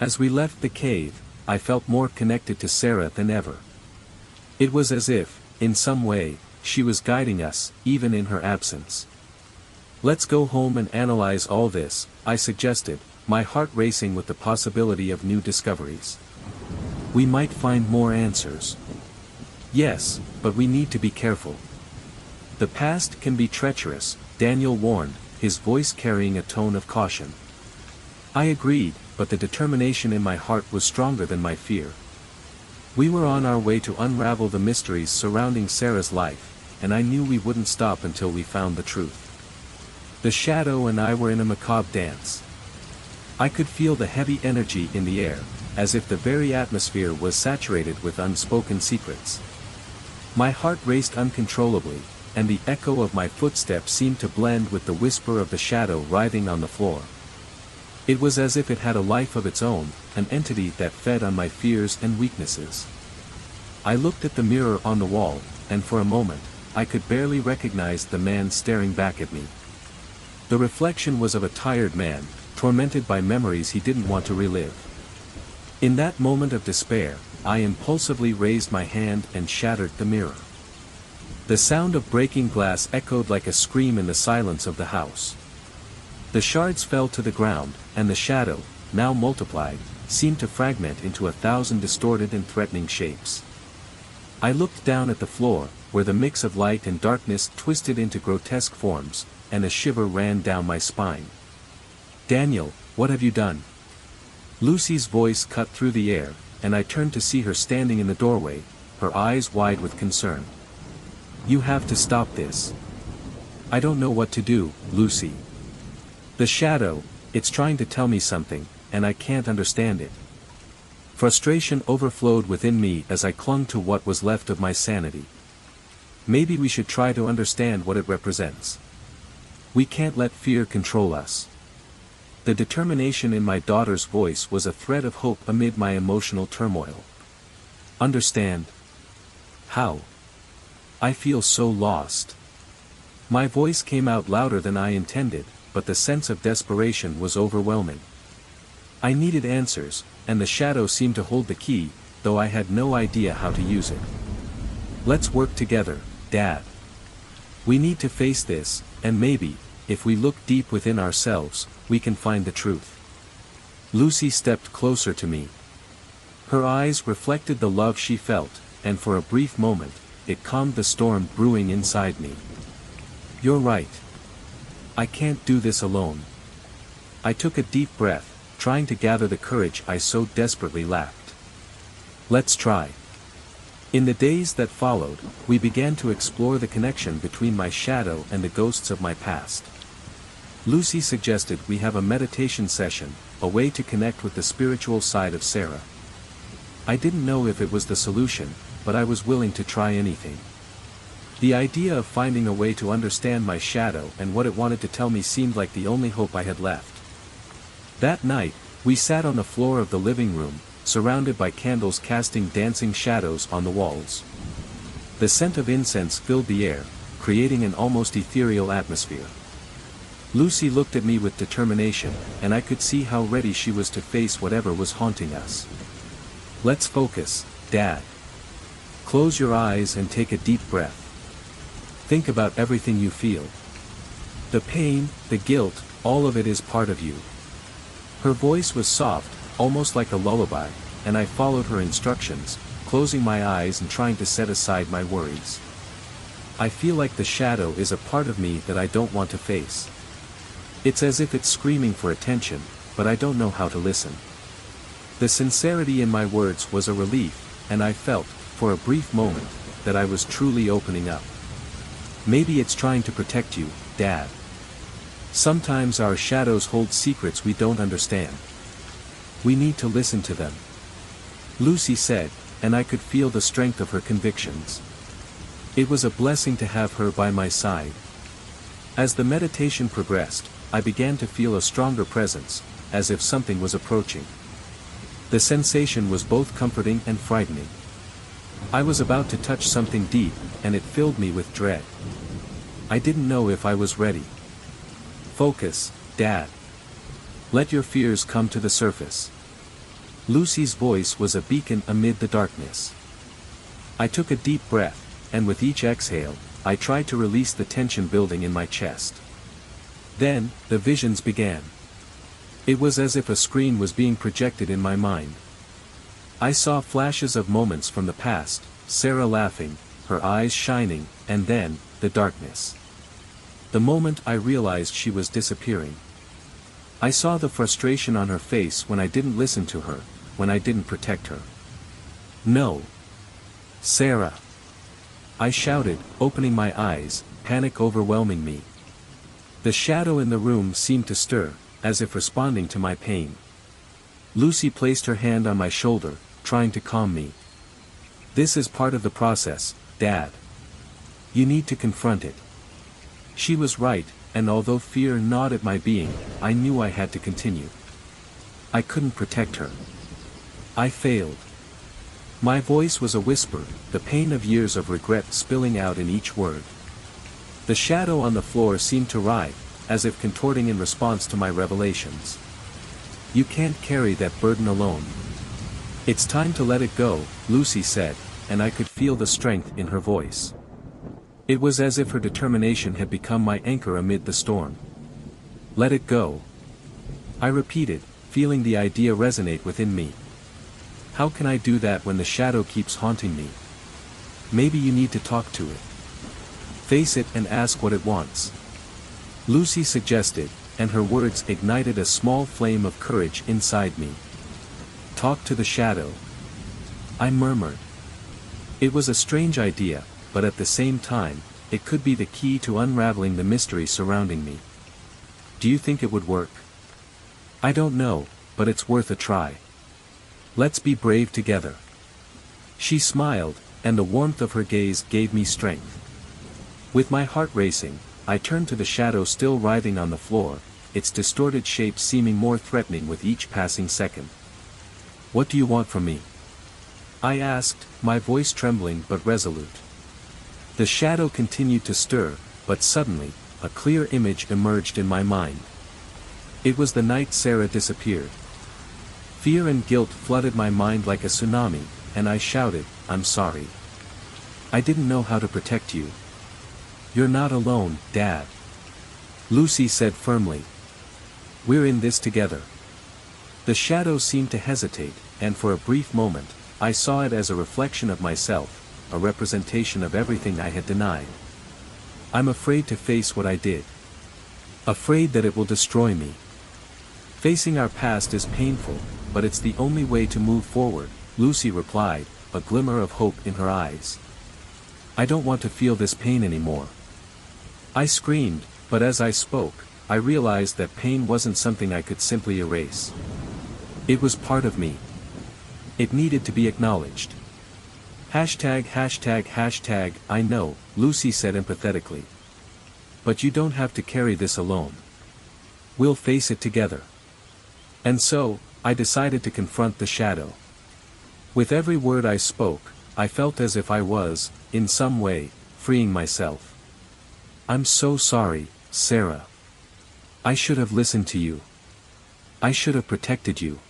As we left the cave, I felt more connected to Sarah than ever. It was as if, in some way, she was guiding us, even in her absence. "Let's go home and analyze all this," I suggested, my heart racing with the possibility of new discoveries. "We might find more answers." "Yes, but we need to be careful. The past can be treacherous," Daniel warned, his voice carrying a tone of caution. I agreed, but the determination in my heart was stronger than my fear. We were on our way to unravel the mysteries surrounding Sarah's life, and I knew we wouldn't stop until we found the truth. The shadow and I were in a macabre dance. I could feel the heavy energy in the air, as if the very atmosphere was saturated with unspoken secrets. My heart raced uncontrollably, and the echo of my footsteps seemed to blend with the whisper of the shadow writhing on the floor. It was as if it had a life of its own, an entity that fed on my fears and weaknesses. I looked at the mirror on the wall, and for a moment, I could barely recognize the man staring back at me. The reflection was of a tired man, tormented by memories he didn't want to relive. In that moment of despair, I impulsively raised my hand and shattered the mirror. The sound of breaking glass echoed like a scream in the silence of the house. The shards fell to the ground, and the shadow, now multiplied, seemed to fragment into 1,000 distorted and threatening shapes. I looked down at the floor, where the mix of light and darkness twisted into grotesque forms, and a shiver ran down my spine. "Daniel, what have you done?" Lucy's voice cut through the air, and I turned to see her standing in the doorway, her eyes wide with concern. "You have to stop this." "I don't know what to do, Lucy. The shadow, it's trying to tell me something, and I can't understand it." Frustration overflowed within me as I clung to what was left of my sanity. Maybe we should try to understand what it represents. We can't let fear control us. The determination in my daughter's voice was a thread of hope amid my emotional turmoil. "Understand? How? I feel so lost." My voice came out louder than I intended, but the sense of desperation was overwhelming. I needed answers, and the shadow seemed to hold the key, though I had no idea how to use it. "Let's work together, Dad. We need to face this, and maybe, if we look deep within ourselves, we can find the truth." Lucy stepped closer to me. Her eyes reflected the love she felt, and for a brief moment, it calmed the storm brewing inside me. "You're right. I can't do this alone." I took a deep breath, trying to gather the courage I so desperately lacked. "Let's try." In the days that followed, we began to explore the connection between my shadow and the ghosts of my past. Lucy suggested we have a meditation session, a way to connect with the spiritual side of Sarah. I didn't know if it was the solution, but I was willing to try anything. The idea of finding a way to understand my shadow and what it wanted to tell me seemed like the only hope I had left. That night, we sat on the floor of the living room, surrounded by candles casting dancing shadows on the walls. The scent of incense filled the air, creating an almost ethereal atmosphere. Lucy looked at me with determination, and I could see how ready she was to face whatever was haunting us. "Let's focus, Dad. Close your eyes and take a deep breath. Think about everything you feel. The pain, the guilt, all of it is part of you." Her voice was soft, almost like a lullaby, and I followed her instructions, closing my eyes and trying to set aside my worries. "I feel like the shadow is a part of me that I don't want to face. It's as if it's screaming for attention, but I don't know how to listen." The sincerity in my words was a relief, and I felt, for a brief moment, that I was truly opening up. "Maybe it's trying to protect you, Dad. Sometimes our shadows hold secrets we don't understand. We need to listen to them," Lucy said, and I could feel the strength of her convictions. It was a blessing to have her by my side. As the meditation progressed, I began to feel a stronger presence, as if something was approaching. The sensation was both comforting and frightening. I was about to touch something deep, and it filled me with dread. I didn't know if I was ready. "Focus, Dad. Let your fears come to the surface." Lucy's voice was a beacon amid the darkness. I took a deep breath, and with each exhale, I tried to release the tension building in my chest. Then, the visions began. It was as if a screen was being projected in my mind. I saw flashes of moments from the past, Sarah laughing, her eyes shining, and then, the darkness. The moment I realized she was disappearing. I saw the frustration on her face when I didn't listen to her, when I didn't protect her. "No. Sarah!" I shouted, opening my eyes, panic overwhelming me. The shadow in the room seemed to stir, as if responding to my pain. Lucy placed her hand on my shoulder, trying to calm me. "This is part of the process, Dad. You need to confront it." She was right, and although fear gnawed at my being, I knew I had to continue. I couldn't protect her. I failed. My voice was a whisper, the pain of years of regret spilling out in each word. The shadow on the floor seemed to writhe, as if contorting in response to my revelations. "You can't carry that burden alone. It's time to let it go," Lucy said, and I could feel the strength in her voice. It was as if her determination had become my anchor amid the storm. "Let it go," I repeated, feeling the idea resonate within me. How can I do that when the shadow keeps haunting me? Maybe you need to talk to it. Face it and ask what it wants. Lucy suggested, and her words ignited a small flame of courage inside me. Talk to the shadow. I murmured. It was a strange idea, but at the same time, it could be the key to unraveling the mystery surrounding me. Do you think it would work? I don't know, but it's worth a try. Let's be brave together. She smiled, and the warmth of her gaze gave me strength. With my heart racing, I turned to the shadow still writhing on the floor, its distorted shape seeming more threatening with each passing second. What do you want from me? I asked, my voice trembling but resolute. The shadow continued to stir, but suddenly, a clear image emerged in my mind. It was the night Sarah disappeared. Fear and guilt flooded my mind like a tsunami, and I shouted, I'm sorry. I didn't know how to protect you. You're not alone, Dad. Lucy said firmly. We're in this together. The shadow seemed to hesitate, and for a brief moment, I saw it as a reflection of myself, a representation of everything I had denied. I'm afraid to face what I did. Afraid that it will destroy me. Facing our past is painful, but it's the only way to move forward, Lucy replied, a glimmer of hope in her eyes. I don't want to feel this pain anymore. I screamed, but as I spoke, I realized that pain wasn't something I could simply erase. It was part of me. It needed to be acknowledged. ####, I know, Lucy said empathetically. But you don't have to carry this alone. We'll face it together. And so, I decided to confront the shadow. With every word I spoke, I felt as if I was, in some way, freeing myself. I'm so sorry, Sarah. I should have listened to you. I should have protected you.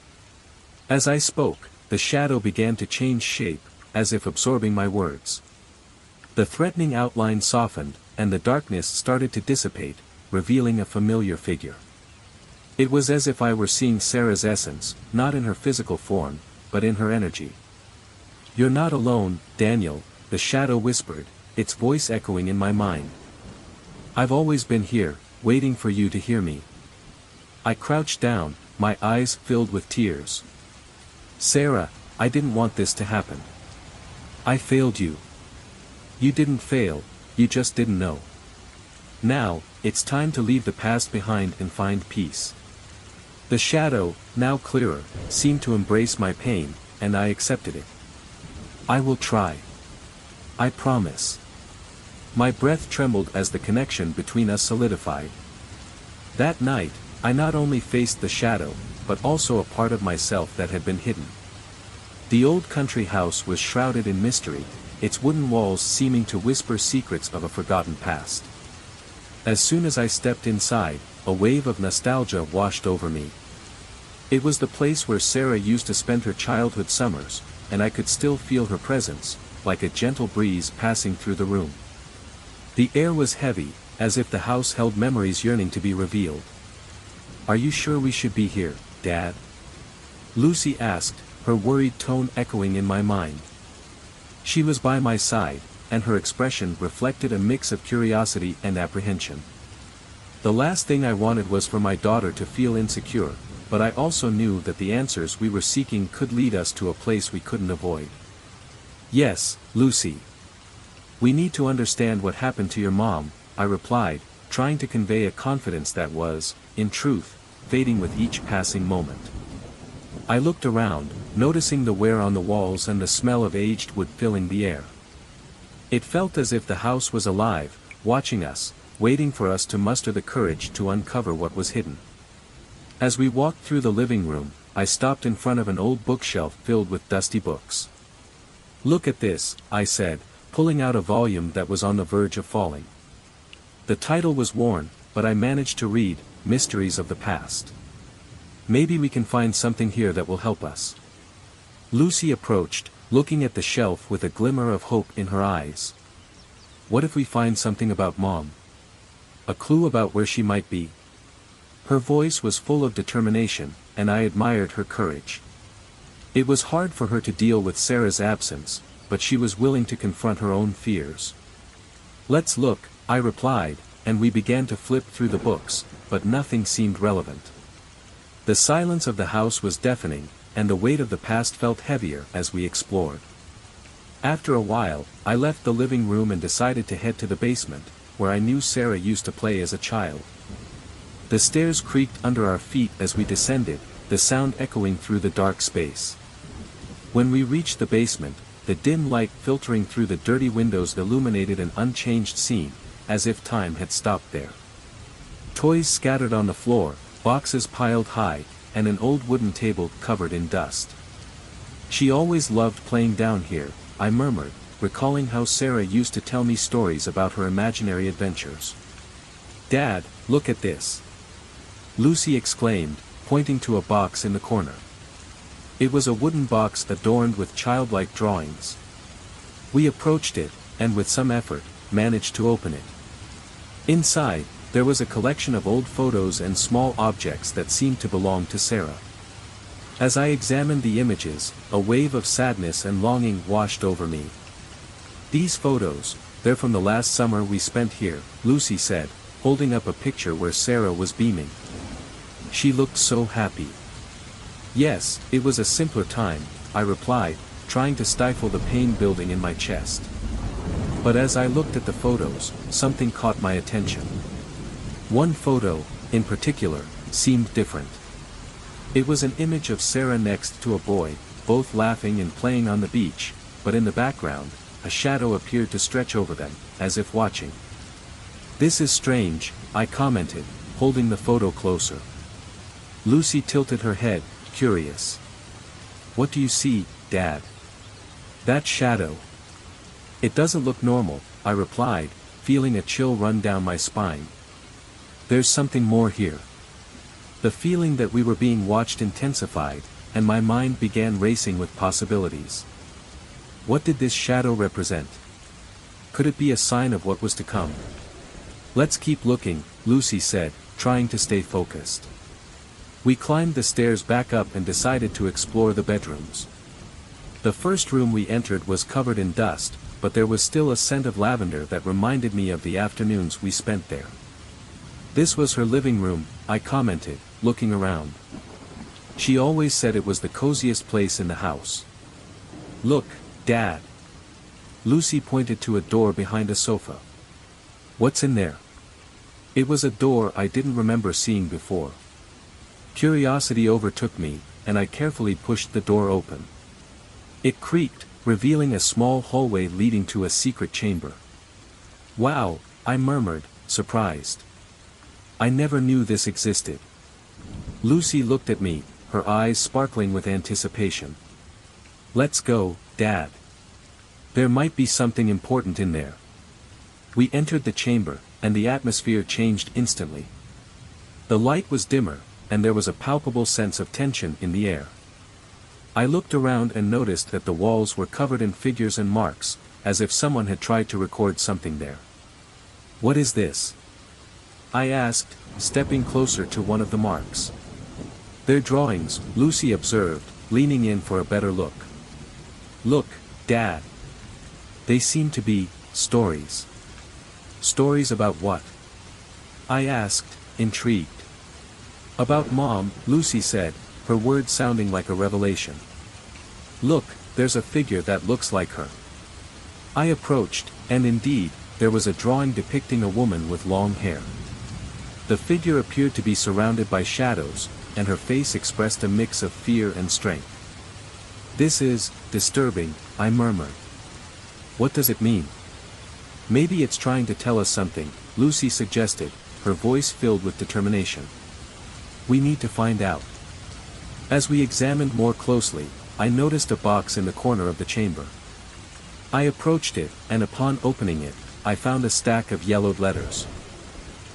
As I spoke, the shadow began to change shape, as if absorbing my words. The threatening outline softened, and the darkness started to dissipate, revealing a familiar figure. It was as if I were seeing Sarah's essence, not in her physical form, but in her energy. You're not alone, Daniel, the shadow whispered, its voice echoing in my mind. I've always been here, waiting for you to hear me. I crouched down, my eyes filled with tears. Sarah, I didn't want this to happen. I failed you. You didn't fail, you just didn't know. Now, it's time to leave the past behind and find peace. The shadow, now clearer, seemed to embrace my pain, and I accepted it. I will try. I promise. My breath trembled as the connection between us solidified. That night, I not only faced the shadow, but also a part of myself that had been hidden. The old country house was shrouded in mystery, its wooden walls seeming to whisper secrets of a forgotten past. As soon as I stepped inside, a wave of nostalgia washed over me. It was the place where Sarah used to spend her childhood summers, and I could still feel her presence, like a gentle breeze passing through the room. The air was heavy, as if the house held memories yearning to be revealed. Are you sure we should be here, Dad? Lucy asked, her worried tone echoing in my mind. She was by my side, and her expression reflected a mix of curiosity and apprehension. The last thing I wanted was for my daughter to feel insecure, but I also knew that the answers we were seeking could lead us to a place we couldn't avoid. Yes, Lucy. We need to understand what happened to your mom, I replied, trying to convey a confidence that was, in truth, fading with each passing moment. I looked around, noticing the wear on the walls and the smell of aged wood filling the air. It felt as if the house was alive, watching us, waiting for us to muster the courage to uncover what was hidden. As we walked through the living room, I stopped in front of an old bookshelf filled with dusty books. Look at this, I said, pulling out a volume that was on the verge of falling. The title was worn, but I managed to read, Mysteries of the Past. Maybe we can find something here that will help us. Lucy approached, looking at the shelf with a glimmer of hope in her eyes. What if we find something about Mom? A clue about where she might be? Her voice was full of determination, and I admired her courage. It was hard for her to deal with Sarah's absence, but she was willing to confront her own fears. "Let's look," I replied, and we began to flip through the books, but nothing seemed relevant. The silence of the house was deafening, and the weight of the past felt heavier as we explored. After a while, I left the living room and decided to head to the basement, where I knew Sarah used to play as a child. The stairs creaked under our feet as we descended, the sound echoing through the dark space. When we reached the basement, the dim light filtering through the dirty windows illuminated an unchanged scene, as if time had stopped there. Toys scattered on the floor, boxes piled high, and an old wooden table covered in dust. "She always loved playing down here," I murmured, recalling how Sarah used to tell me stories about her imaginary adventures. "Dad, look at this!" Lucy exclaimed, pointing to a box in the corner. It was a wooden box adorned with childlike drawings. We approached it, and with some effort, managed to open it. Inside, there was a collection of old photos and small objects that seemed to belong to Sarah. As I examined the images, a wave of sadness and longing washed over me. "These photos, they're from the last summer we spent here," Lucy said, holding up a picture where Sarah was beaming. She looked so happy. "Yes, it was a simpler time," I replied, trying to stifle the pain building in my chest. But as I looked at the photos, something caught my attention. One photo, in particular, seemed different. It was an image of Sarah next to a boy, both laughing and playing on the beach, but in the background, a shadow appeared to stretch over them, as if watching. "This is strange," I commented, holding the photo closer. Lucy tilted her head, curious. "What do you see, Dad?" "That shadow. It doesn't look normal," I replied, feeling a chill run down my spine. "There's something more here." The feeling that we were being watched intensified, and my mind began racing with possibilities. What did this shadow represent? Could it be a sign of what was to come? "Let's keep looking," Lucy said, trying to stay focused. We climbed the stairs back up and decided to explore the bedrooms. The first room we entered was covered in dust, but there was still a scent of lavender that reminded me of the afternoons we spent there. "This was her living room," I commented, looking around. "She always said it was the coziest place in the house." "Look, Dad." Lucy pointed to a door behind a sofa. "What's in there?" It was a door I didn't remember seeing before. Curiosity overtook me, and I carefully pushed the door open. It creaked, revealing a small hallway leading to a secret chamber. "Wow," I murmured, surprised. "I never knew this existed." Lucy looked at me, her eyes sparkling with anticipation. "Let's go, Dad. There might be something important in there." We entered the chamber, and the atmosphere changed instantly. The light was dimmer, and there was a palpable sense of tension in the air. I looked around and noticed that the walls were covered in figures and marks, as if someone had tried to record something there. "What is this?" I asked, stepping closer to one of the marks. "They're drawings," Lucy observed, leaning in for a better look. "Look, Dad. They seem to be stories." "Stories about what?" I asked, intrigued. "About Mom," Lucy said, her words sounding like a revelation. "Look, there's a figure that looks like her." I approached, and indeed, there was a drawing depicting a woman with long hair. The figure appeared to be surrounded by shadows, and her face expressed a mix of fear and strength. "This is disturbing," I murmured. "What does it mean?" "Maybe it's trying to tell us something," Lucy suggested, her voice filled with determination. "We need to find out." As we examined more closely, I noticed a box in the corner of the chamber. I approached it, and upon opening it, I found a stack of yellowed letters.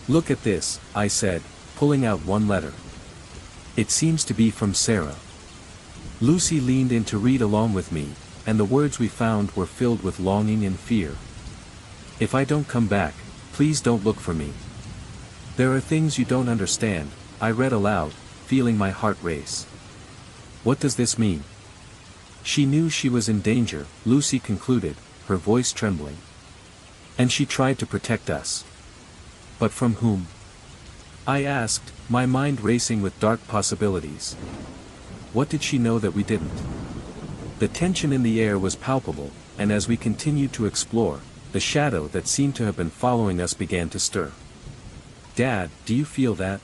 "Look at this," I said, pulling out one letter. "It seems to be from Sarah." Lucy leaned in to read along with me, and the words we found were filled with longing and fear. "If I don't come back, please don't look for me. There are things you don't understand," I read aloud, feeling my heart race. "What does this mean?" She knew she was in danger, Lucy concluded, her voice trembling. And she tried to protect us. But from whom? I asked, my mind racing with dark possibilities. What did she know that we didn't? The tension in the air was palpable, and as we continued to explore, the shadow that seemed to have been following us began to stir. Dad, do you feel that?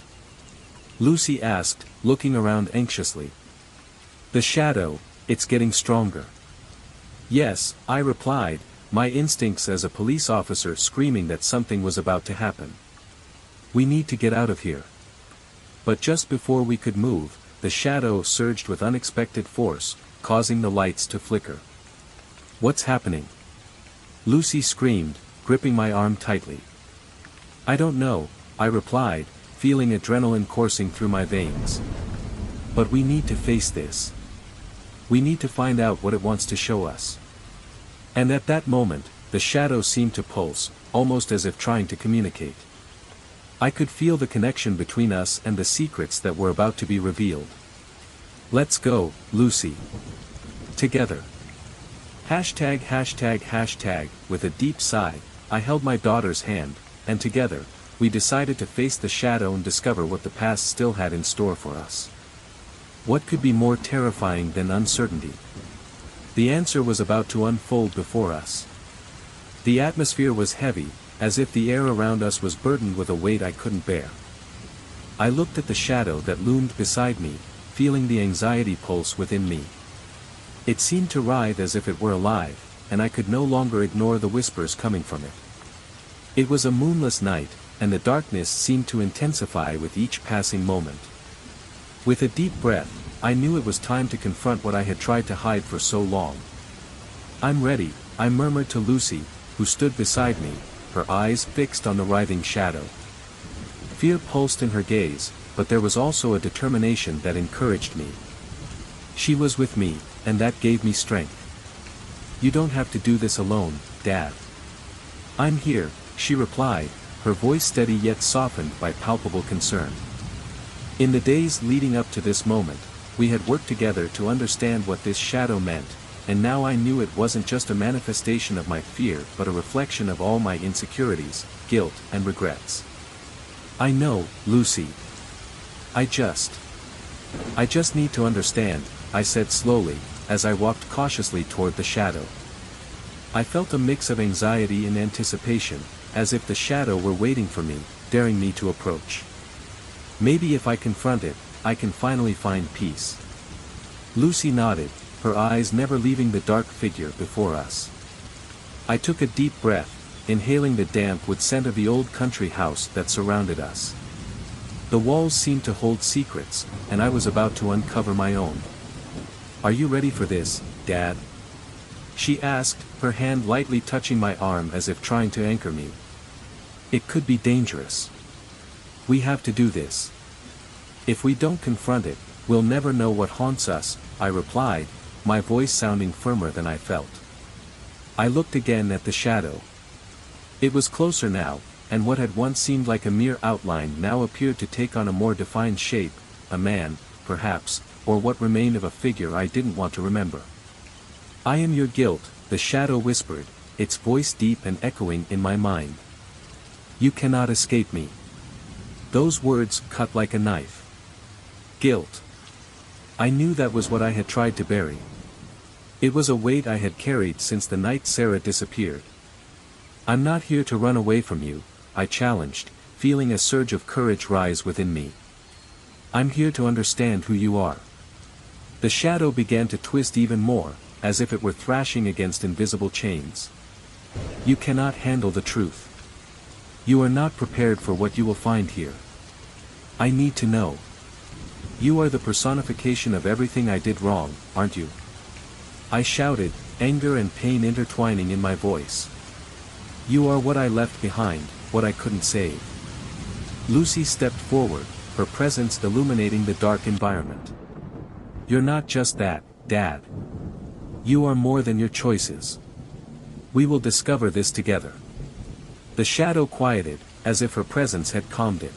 Lucy asked, looking around anxiously. The shadow, it's getting stronger. Yes, I replied, my instincts as a police officer screaming that something was about to happen. We need to get out of here. But just before we could move, the shadow surged with unexpected force, causing the lights to flicker. What's happening? Lucy screamed, gripping my arm tightly. I don't know, I replied, feeling adrenaline coursing through my veins. But we need to face this. We need to find out what it wants to show us. And at that moment, the shadow seemed to pulse, almost as if trying to communicate. I could feel the connection between us and the secrets that were about to be revealed. Let's go, Lucy. Together. Hashtag. With a deep sigh, I held my daughter's hand, and together, we decided to face the shadow and discover what the past still had in store for us. What could be more terrifying than uncertainty? The answer was about to unfold before us. The atmosphere was heavy, as if the air around us was burdened with a weight I couldn't bear. I looked at the shadow that loomed beside me, feeling the anxiety pulse within me. It seemed to writhe as if it were alive, and I could no longer ignore the whispers coming from it. It was a moonless night, and the darkness seemed to intensify with each passing moment. With a deep breath, I knew it was time to confront what I had tried to hide for so long. I'm ready, I murmured to Lucy, who stood beside me, her eyes fixed on the writhing shadow. Fear pulsed in her gaze, but there was also a determination that encouraged me. She was with me, and that gave me strength. You don't have to do this alone, Dad. I'm here, she replied, her voice steady yet softened by palpable concern. In the days leading up to this moment, we had worked together to understand what this shadow meant, and now I knew it wasn't just a manifestation of my fear but a reflection of all my insecurities, guilt, and regrets. I know, Lucy. I just need to understand, I said slowly, as I walked cautiously toward the shadow. I felt a mix of anxiety and anticipation, as if the shadow were waiting for me, daring me to approach. Maybe if I confront it, I can finally find peace. Lucy nodded, her eyes never leaving the dark figure before us. I took a deep breath, inhaling the damp wood scent of the old country house that surrounded us. The walls seemed to hold secrets, and I was about to uncover my own. Are you ready for this, Dad? She asked, her hand lightly touching my arm as if trying to anchor me. It could be dangerous. We have to do this. If we don't confront it, we'll never know what haunts us, I replied, my voice sounding firmer than I felt. I looked again at the shadow. It was closer now, and what had once seemed like a mere outline now appeared to take on a more defined shape, a man, perhaps, or what remained of a figure I didn't want to remember. I am your guilt, the shadow whispered, its voice deep and echoing in my mind. You cannot escape me. Those words cut like a knife. Guilt. I knew that was what I had tried to bury. It was a weight I had carried since the night Sarah disappeared. I'm not here to run away from you, I challenged, feeling a surge of courage rise within me. I'm here to understand who you are. The shadow began to twist even more, as if it were thrashing against invisible chains. You cannot handle the truth. You are not prepared for what you will find here. I need to know. You are the personification of everything I did wrong, aren't you? I shouted, anger and pain intertwining in my voice. You are what I left behind, what I couldn't save. Lucy stepped forward, her presence illuminating the dark environment. You're not just that, Dad. You are more than your choices. We will discover this together. The shadow quieted, as if her presence had calmed it.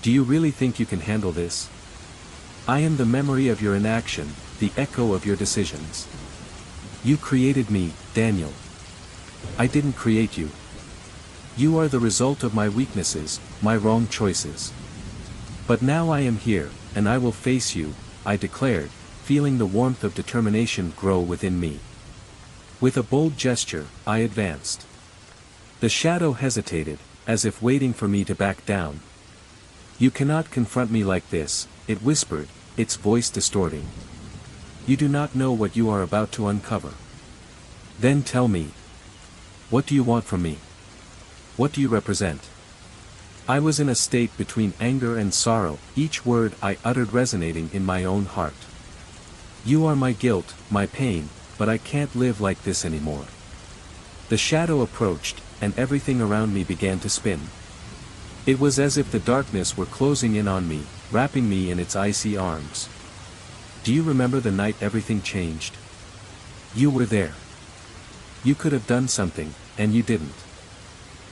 Do you really think you can handle this? I am the memory of your inaction, the echo of your decisions. You created me, Daniel. I didn't create you. You are the result of my weaknesses, my wrong choices. But now I am here, and I will face you, I declared, feeling the warmth of determination grow within me. With a bold gesture, I advanced. The shadow hesitated, as if waiting for me to back down. You cannot confront me like this, it whispered, its voice distorting. You do not know what you are about to uncover. Then tell me. What do you want from me? What do you represent? I was in a state between anger and sorrow, each word I uttered resonating in my own heart. You are my guilt, my pain, but I can't live like this anymore. The shadow approached, and everything around me began to spin. It was as if the darkness were closing in on me, wrapping me in its icy arms. Do you remember the night everything changed? You were there. You could have done something, and you didn't.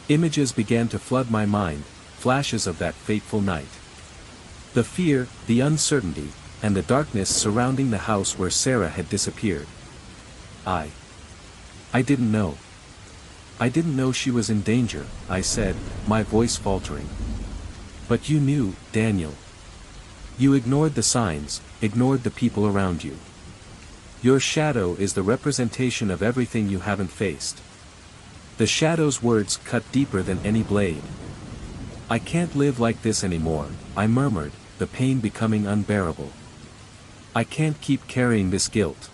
Images began to flood my mind, flashes of that fateful night. The fear, the uncertainty, and the darkness surrounding the house where Sarah had disappeared. I didn't know. I didn't know she was in danger, I said, my voice faltering. But you knew, Daniel. You ignored the signs, ignored the people around you. Your shadow is the representation of everything you haven't faced. The shadow's words cut deeper than any blade. I can't live like this anymore, I murmured, the pain becoming unbearable. I can't keep carrying this guilt.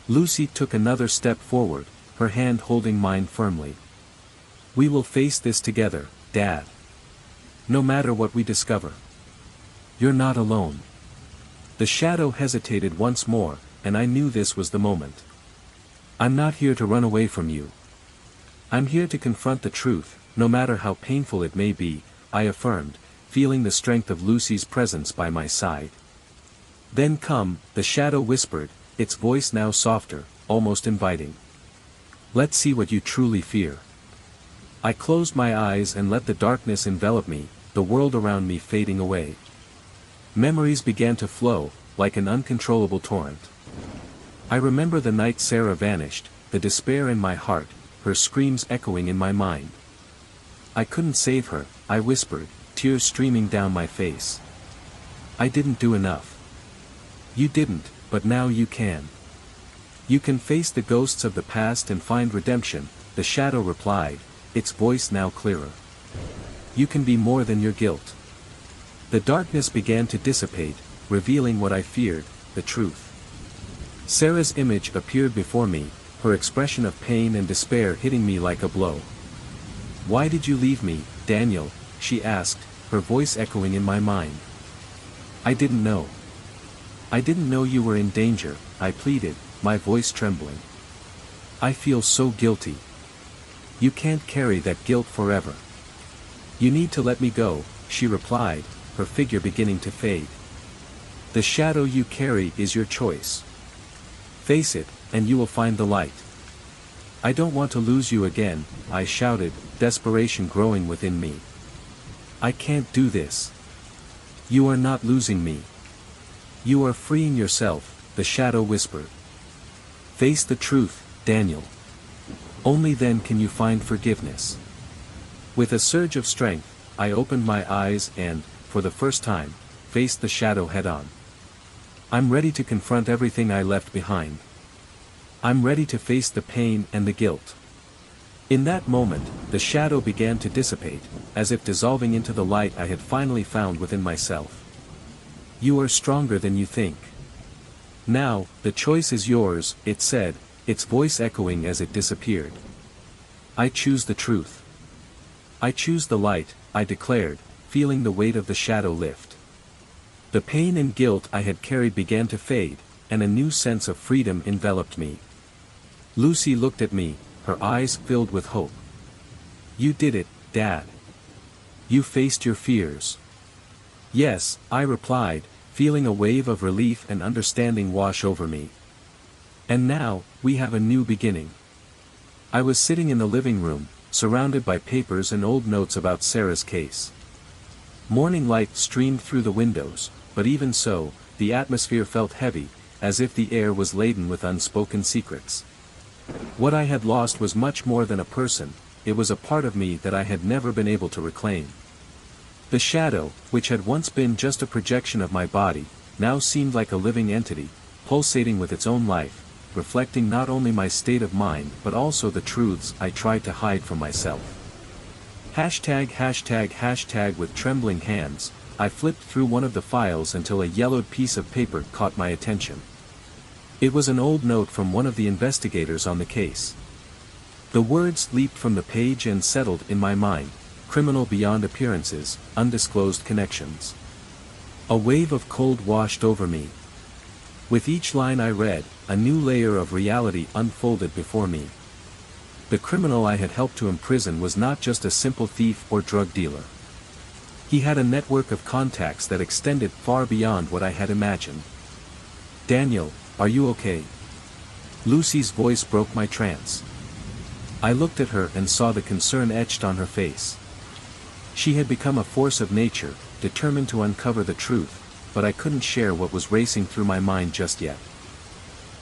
Lucy took another step forward, her hand holding mine firmly. We will face this together, Dad. No matter what we discover. You're not alone. The shadow hesitated once more, and I knew this was the moment. I'm not here to run away from you. I'm here to confront the truth, no matter how painful it may be, I affirmed, feeling the strength of Lucy's presence by my side. Then come, the shadow whispered, its voice now softer, almost inviting. Let's see what you truly fear. I closed my eyes and let the darkness envelop me, the world around me fading away. Memories began to flow, like an uncontrollable torrent. I remember the night Sarah vanished, the despair in my heart, her screams echoing in my mind. I couldn't save her, I whispered, tears streaming down my face. I didn't do enough. You didn't, but now you can. You can face the ghosts of the past and find redemption, the shadow replied, its voice now clearer. You can be more than your guilt. The darkness began to dissipate, revealing what I feared, the truth. Sarah's image appeared before me, her expression of pain and despair hitting me like a blow. Why did you leave me, Daniel? She asked, her voice echoing in my mind. I didn't know. I didn't know you were in danger, I pleaded, my voice trembling. I feel so guilty. You can't carry that guilt forever. You need to let me go, she replied, her figure beginning to fade. The shadow you carry is your choice. Face it, and you will find the light. I don't want to lose you again, I shouted, desperation growing within me. I can't do this. You are not losing me. You are freeing yourself, the shadow whispered. Face the truth, Daniel. Only then can you find forgiveness. With a surge of strength, I opened my eyes and, for the first time, faced the shadow head-on. I'm ready to confront everything I left behind. I'm ready to face the pain and the guilt. In that moment, the shadow began to dissipate, as if dissolving into the light I had finally found within myself. You are stronger than you think. Now, the choice is yours, it said, its voice echoing as it disappeared. I choose the truth. I choose the light, I declared, feeling the weight of the shadow lift. The pain and guilt I had carried began to fade, and a new sense of freedom enveloped me. Lucy looked at me, her eyes filled with hope. You did it, Dad. You faced your fears. Yes, I replied, feeling a wave of relief and understanding wash over me. And now, we have a new beginning. I was sitting in the living room, surrounded by papers and old notes about Sarah's case. Morning light streamed through the windows, but even so, the atmosphere felt heavy, as if the air was laden with unspoken secrets. What I had lost was much more than a person, it was a part of me that I had never been able to reclaim. The shadow, which had once been just a projection of my body, now seemed like a living entity, pulsating with its own life, reflecting not only my state of mind but also the truths I tried to hide from myself. ####. With trembling hands, I flipped through one of the files until a yellowed piece of paper caught my attention. It was an old note from one of the investigators on the case. The words leaped from the page and settled in my mind: criminal beyond appearances, undisclosed connections. A wave of cold washed over me. With each line I read, a new layer of reality unfolded before me. The criminal I had helped to imprison was not just a simple thief or drug dealer. He had a network of contacts that extended far beyond what I had imagined. "Daniel, are you okay?" Lucy's voice broke my trance. I looked at her and saw the concern etched on her face. She had become a force of nature, determined to uncover the truth, but I couldn't share what was racing through my mind just yet.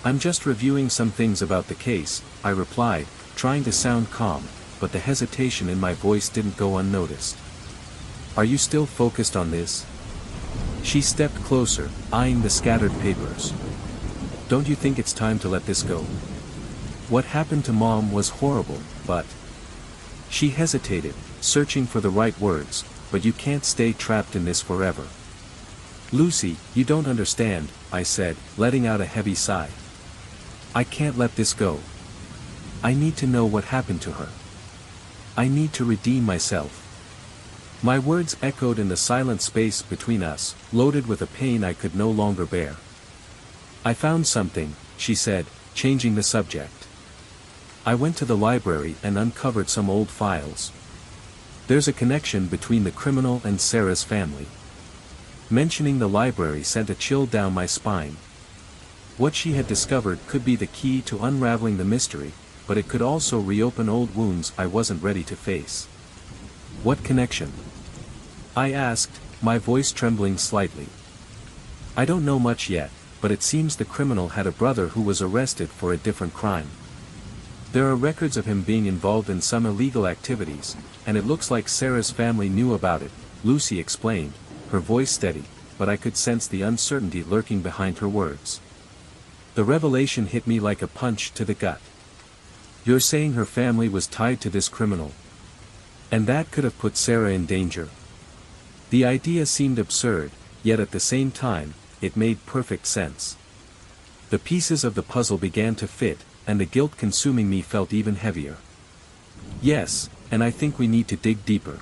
"I'm just reviewing some things about the case," I replied, trying to sound calm, but the hesitation in my voice didn't go unnoticed. "Are you still focused on this?" She stepped closer, eyeing the scattered papers. "Don't you think it's time to let this go? What happened to Mom was horrible, but..." She hesitated, searching for the right words, "but you can't stay trapped in this forever." "Lucy, you don't understand," I said, letting out a heavy sigh. "I can't let this go. I need to know what happened to her. I need to redeem myself." My words echoed in the silent space between us, loaded with a pain I could no longer bear. "I found something," she said, changing the subject. "I went to the library and uncovered some old files. There's a connection between the criminal and Sarah's family." Mentioning the library sent a chill down my spine. What she had discovered could be the key to unraveling the mystery, but it could also reopen old wounds I wasn't ready to face. "What connection?" I asked, my voice trembling slightly. "I don't know much yet, but it seems the criminal had a brother who was arrested for a different crime. There are records of him being involved in some illegal activities, and it looks like Sarah's family knew about it," Lucy explained, her voice steady, but I could sense the uncertainty lurking behind her words. The revelation hit me like a punch to the gut. "You're saying her family was tied to this criminal? And that could have put Sarah in danger?" The idea seemed absurd, yet at the same time, it made perfect sense. The pieces of the puzzle began to fit, and the guilt consuming me felt even heavier. "Yes, and I think we need to dig deeper.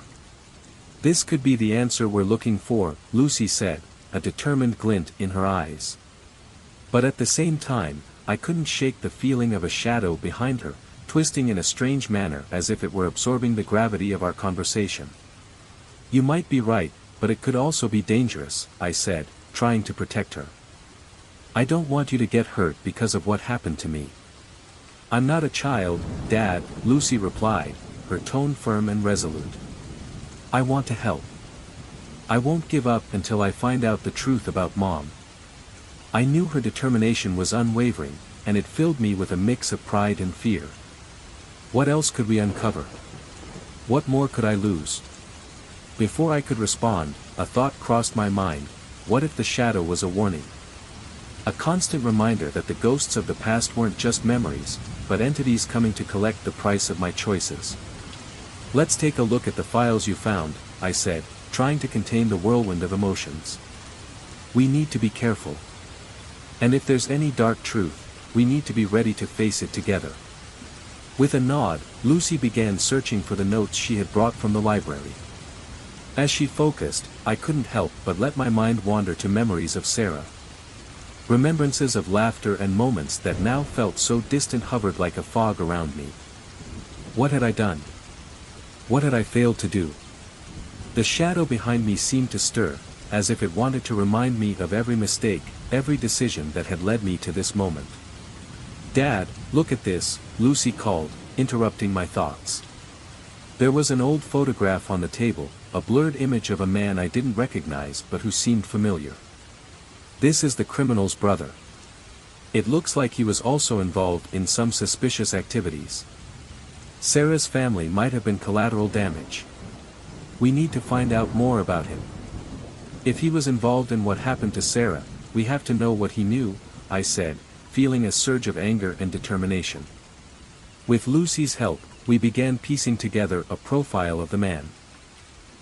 This could be the answer we're looking for," Lucy said, a determined glint in her eyes. But at the same time, I couldn't shake the feeling of a shadow behind her, twisting in a strange manner as if it were absorbing the gravity of our conversation. "You might be right, but it could also be dangerous," I said, trying to protect her. "I don't want you to get hurt because of what happened to me." "I'm not a child, Dad," Lucy replied, her tone firm and resolute. "I want to help. I won't give up until I find out the truth about Mom." I knew her determination was unwavering, and it filled me with a mix of pride and fear. What else could we uncover? What more could I lose? Before I could respond, a thought crossed my mind: what if the shadow was a warning? A constant reminder that the ghosts of the past weren't just memories, but entities coming to collect the price of my choices. "Let's take a look at the files you found," I said, trying to contain the whirlwind of emotions. "We need to be careful. And if there's any dark truth, we need to be ready to face it together." With a nod, Lucy began searching for the notes she had brought from the library. As she focused, I couldn't help but let my mind wander to memories of Sarah. Remembrances of laughter and moments that now felt so distant hovered like a fog around me. What had I done? What had I failed to do? The shadow behind me seemed to stir, as if it wanted to remind me of every mistake, every decision that had led me to this moment. "Dad, look at this," Lucy called, interrupting my thoughts. There was an old photograph on the table, a blurred image of a man I didn't recognize but who seemed familiar. "This is the criminal's brother. It looks like he was also involved in some suspicious activities. Sarah's family might have been collateral damage. We need to find out more about him. If he was involved in what happened to Sarah, we have to know what he knew, I said, feeling a surge of anger and determination. With Lucy's help, we began piecing together a profile of the man.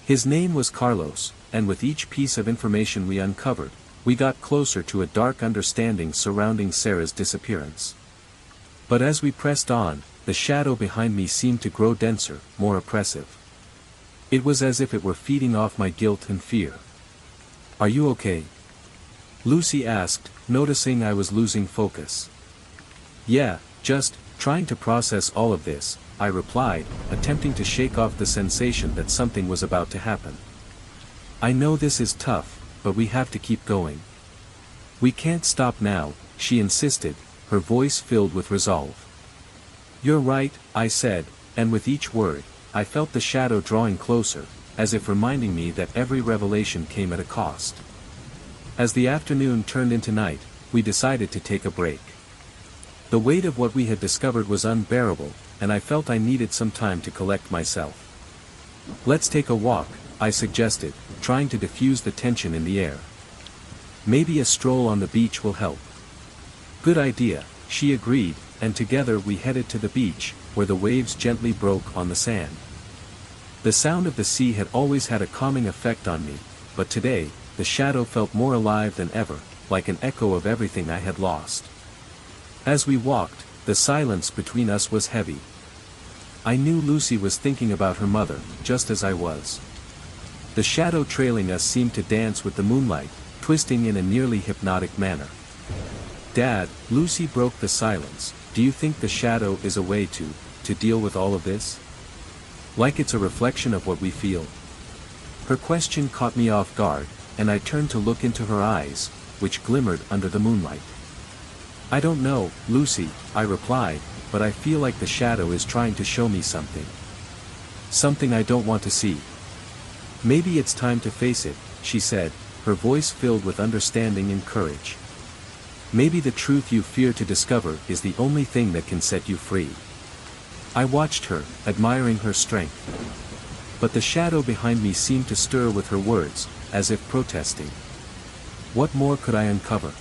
His name was Carlos, and with each piece of information we uncovered, we got closer to a dark understanding surrounding Sarah's disappearance. But as we pressed on, the shadow behind me seemed to grow denser, more oppressive. It was as if it were feeding off my guilt and fear. "Are you okay?" Lucy asked, noticing I was losing focus. "Yeah, just trying to process all of this," I replied, attempting to shake off the sensation that something was about to happen. "I know this is tough, but we have to keep going. We can't stop now," she insisted, her voice filled with resolve. "You're right," I said, and with each word, I felt the shadow drawing closer, as if reminding me that every revelation came at a cost. As the afternoon turned into night, we decided to take a break. The weight of what we had discovered was unbearable, and I felt I needed some time to collect myself. "Let's take a walk," I suggested, trying to diffuse the tension in the air. "Maybe a stroll on the beach will help." "Good idea," she agreed, and together we headed to the beach, where the waves gently broke on the sand. The sound of the sea had always had a calming effect on me, but today, the shadow felt more alive than ever, like an echo of everything I had lost. As we walked, the silence between us was heavy. I knew Lucy was thinking about her mother, just as I was. The shadow trailing us seemed to dance with the moonlight, twisting in a nearly hypnotic manner. "Dad," Lucy broke the silence, "do you think the shadow is a way to deal with all of this? Like it's a reflection of what we feel?" Her question caught me off guard, and I turned to look into her eyes, which glimmered under the moonlight. "I don't know, Lucy," I replied, "but I feel like the shadow is trying to show me something. Something I don't want to see." "Maybe it's time to face it," she said, her voice filled with understanding and courage. "Maybe the truth you fear to discover is the only thing that can set you free." I watched her, admiring her strength. But the shadow behind me seemed to stir with her words, as if protesting. What more could I uncover?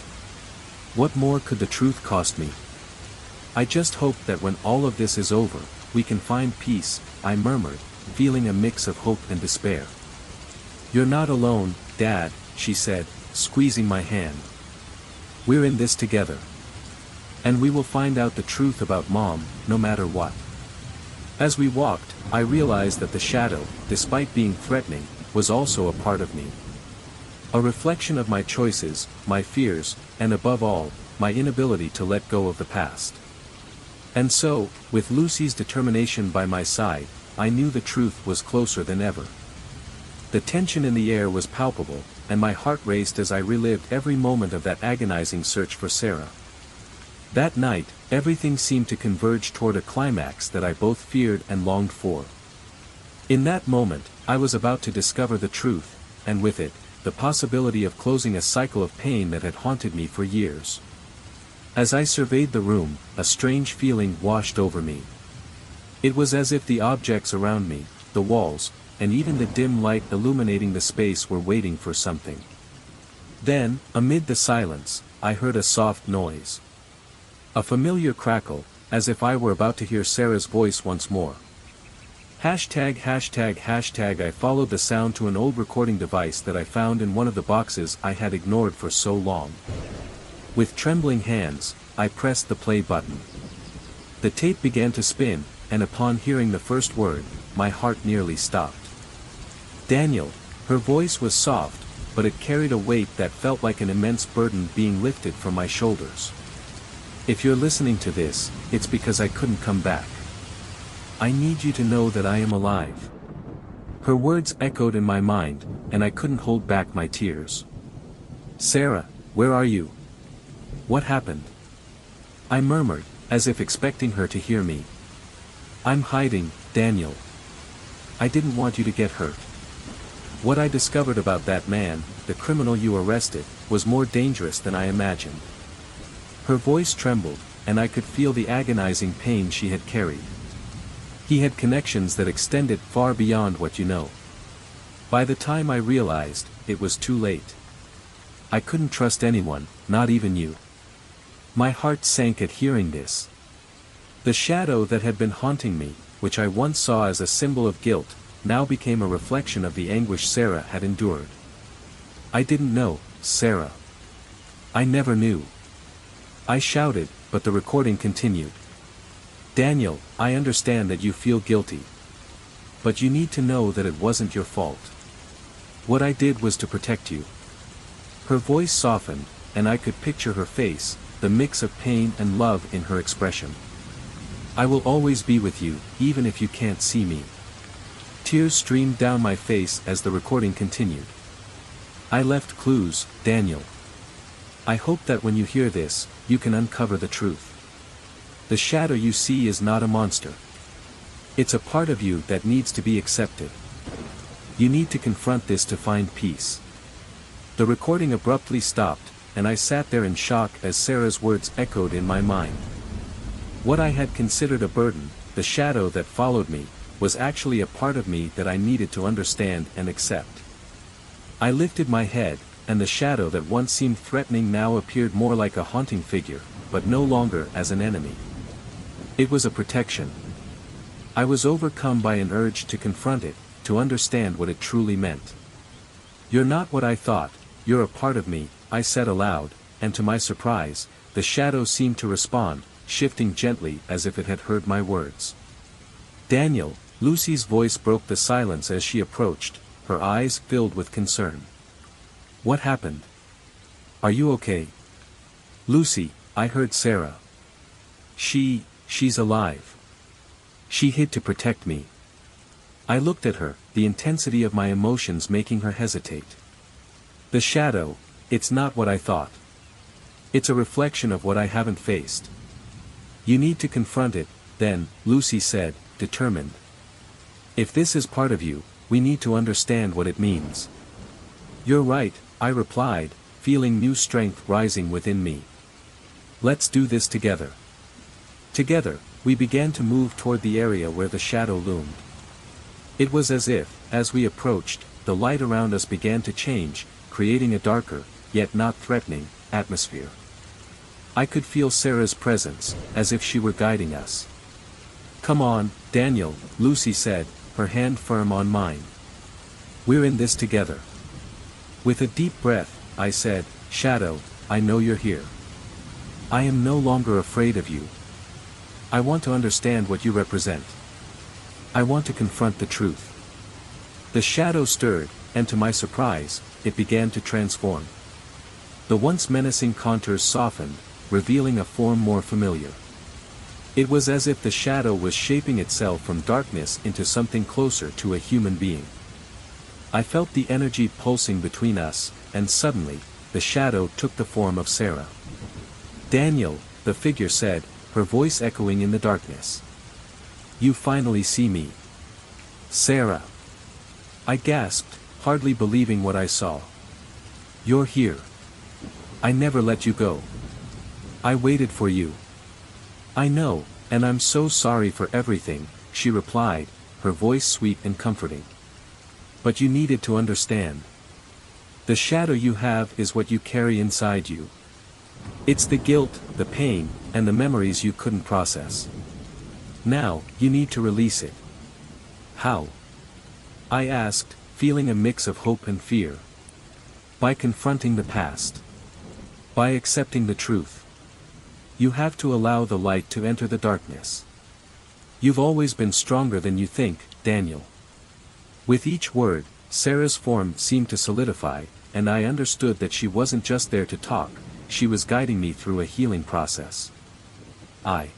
What more could the truth cost me? "I just hope that when all of this is over, we can find peace," I murmured, feeling a mix of hope and despair. "You're not alone, Dad," she said, squeezing my hand. "We're in this together. And we will find out the truth about Mom, no matter what." As we walked, I realized that the shadow, despite being threatening, was also a part of me. A reflection of my choices, my fears, and above all, my inability to let go of the past. And so, with Lucy's determination by my side, I knew the truth was closer than ever. The tension in the air was palpable, and my heart raced as I relived every moment of that agonizing search for Sarah. That night, everything seemed to converge toward a climax that I both feared and longed for. In that moment, I was about to discover the truth, and with it, the possibility of closing a cycle of pain that had haunted me for years. As I surveyed the room, a strange feeling washed over me. It was as if the objects around me, the walls, and even the dim light illuminating the space were waiting for something. Then, amid the silence, I heard a soft noise. A familiar crackle, as if I were about to hear Sarah's voice once more. Hashtag. I followed the sound to an old recording device that I found in one of the boxes I had ignored for so long. With trembling hands, I pressed the play button. The tape began to spin, and upon hearing the first word, my heart nearly stopped. "Daniel." Her voice was soft, but it carried a weight that felt like an immense burden being lifted from my shoulders. "If you're listening to this, it's because I couldn't come back. I need you to know that I am alive." Her words echoed in my mind, and I couldn't hold back my tears. "Sarah, where are you? What happened?" I murmured, as if expecting her to hear me. "I'm hiding, Daniel. I didn't want you to get hurt. What I discovered about that man, the criminal you arrested, was more dangerous than I imagined. Her voice trembled, and I could feel the agonizing pain she had carried. He had connections that extended far beyond what you know. By the time I realized, it was too late. I couldn't trust anyone, not even you. My heart sank at hearing this. The shadow that had been haunting me, which I once saw as a symbol of guilt, now became a reflection of the anguish Sarah had endured. I didn't know, Sarah. I never knew. I shouted, but the recording continued. Daniel, I understand that you feel guilty. But you need to know that it wasn't your fault. What I did was to protect you. Her voice softened, and I could picture her face, the mix of pain and love in her expression. I will always be with you, even if you can't see me. Tears streamed down my face as the recording continued. I left clues, Daniel. I hope that when you hear this, you can uncover the truth. The shadow you see is not a monster. It's a part of you that needs to be accepted. You need to confront this to find peace. The recording abruptly stopped, and I sat there in shock as Sarah's words echoed in my mind. What I had considered a burden, the shadow that followed me, was actually a part of me that I needed to understand and accept. I lifted my head, and the shadow that once seemed threatening now appeared more like a haunting figure, but no longer as an enemy. It was a protection. I was overcome by an urge to confront it, to understand what it truly meant. You're not what I thought, you're a part of me, I said aloud, and to my surprise, the shadow seemed to respond, shifting gently as if it had heard my words. Daniel, Lucy's voice broke the silence as she approached, her eyes filled with concern. What happened? Are you okay? Lucy, I heard Sarah. She's alive. She hid to protect me. I looked at her, the intensity of my emotions making her hesitate. The shadow, it's not what I thought. It's a reflection of what I haven't faced. You need to confront it, then, Lucy said, determined. If this is part of you, we need to understand what it means. You're right, I replied, feeling new strength rising within me. Let's do this together. Together, we began to move toward the area where the shadow loomed. It was as if, as we approached, the light around us began to change, creating a darker, yet not threatening, atmosphere. I could feel Sarah's presence, as if she were guiding us. Come on, Daniel, Lucy said, her hand firm on mine. We're in this together. With a deep breath, I said, Shadow, I know you're here. I am no longer afraid of you. I want to understand what you represent. I want to confront the truth. The shadow stirred, and to my surprise, it began to transform. The once menacing contours softened, revealing a form more familiar. It was as if the shadow was shaping itself from darkness into something closer to a human being. I felt the energy pulsing between us, and suddenly, the shadow took the form of Sarah. Daniel, the figure said, her voice echoing in the darkness. You finally see me. Sarah. I gasped, hardly believing what I saw. You're here. I never let you go. I waited for you. I know, and I'm so sorry for everything, she replied, her voice sweet and comforting. But you needed to understand. The shadow you have is what you carry inside you. It's the guilt, the pain, and the memories you couldn't process. Now, you need to release it. How? I asked, feeling a mix of hope and fear. By confronting the past. By accepting the truth. You have to allow the light to enter the darkness. You've always been stronger than you think, Daniel. With each word, Sarah's form seemed to solidify, and I understood that she wasn't just there to talk, she was guiding me through a healing process. I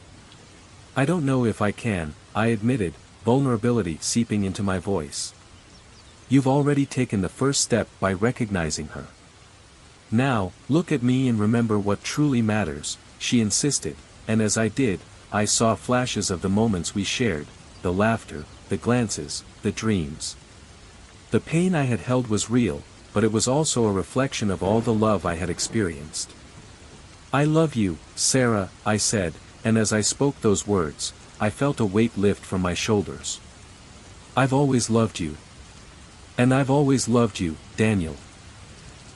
don't know if I can, I admitted, vulnerability seeping into my voice. You've already taken the first step by recognizing her. Now, look at me and remember what truly matters, she insisted, and as I did, I saw flashes of the moments we shared, the laughter, the glances, the dreams. The pain I had held was real, but it was also a reflection of all the love I had experienced. I love you, Sarah, I said, and as I spoke those words, I felt a weight lift from my shoulders. I've always loved you. And I've always loved you, Daniel.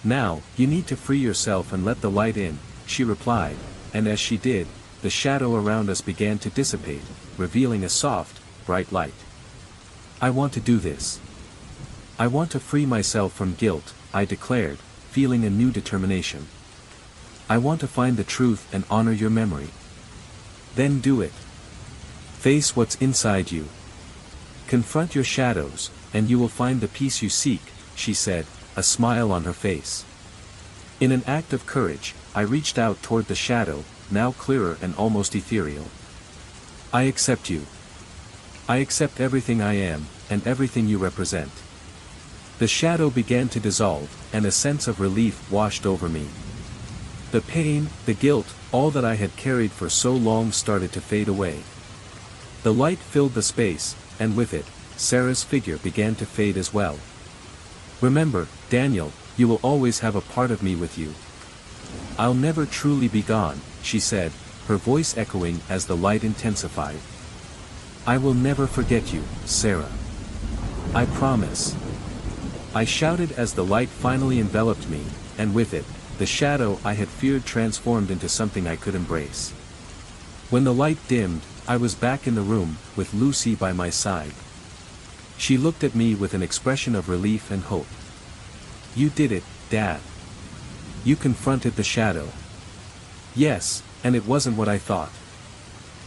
Now, you need to free yourself and let the light in, she replied, and as she did, the shadow around us began to dissipate, revealing a soft, bright light. I want to do this. I want to free myself from guilt, I declared, feeling a new determination. I want to find the truth and honor your memory. Then do it. Face what's inside you. Confront your shadows, and you will find the peace you seek, she said, a smile on her face. In an act of courage, I reached out toward the shadow, now clearer and almost ethereal. I accept you. I accept everything I am, and everything you represent. The shadow began to dissolve, and a sense of relief washed over me. The pain, the guilt, all that I had carried for so long started to fade away. The light filled the space, and with it, Sarah's figure began to fade as well. Remember, Daniel, you will always have a part of me with you. I'll never truly be gone, she said, her voice echoing as the light intensified. I will never forget you, Sarah. I promise. I shouted as the light finally enveloped me, and with it, the shadow I had feared transformed into something I could embrace. When the light dimmed, I was back in the room, with Lucy by my side. She looked at me with an expression of relief and hope. You did it, Dad. You confronted the shadow. Yes, and it wasn't what I thought.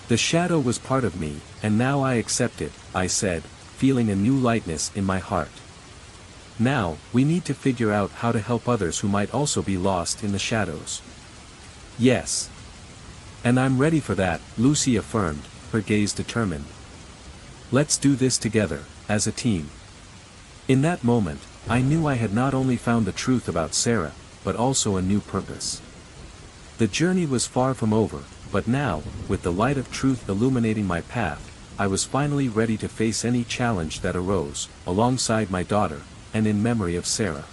The shadow was part of me, and now I accept it, I said, feeling a new lightness in my heart. Now, we need to figure out how to help others who might also be lost in the shadows. Yes. And I'm ready for that, Lucy affirmed, her gaze determined. Let's do this together, as a team. In that moment, I knew I had not only found the truth about Sarah, but also a new purpose. The journey was far from over, but now, with the light of truth illuminating my path, I was finally ready to face any challenge that arose, alongside my daughter, and in memory of Sarah.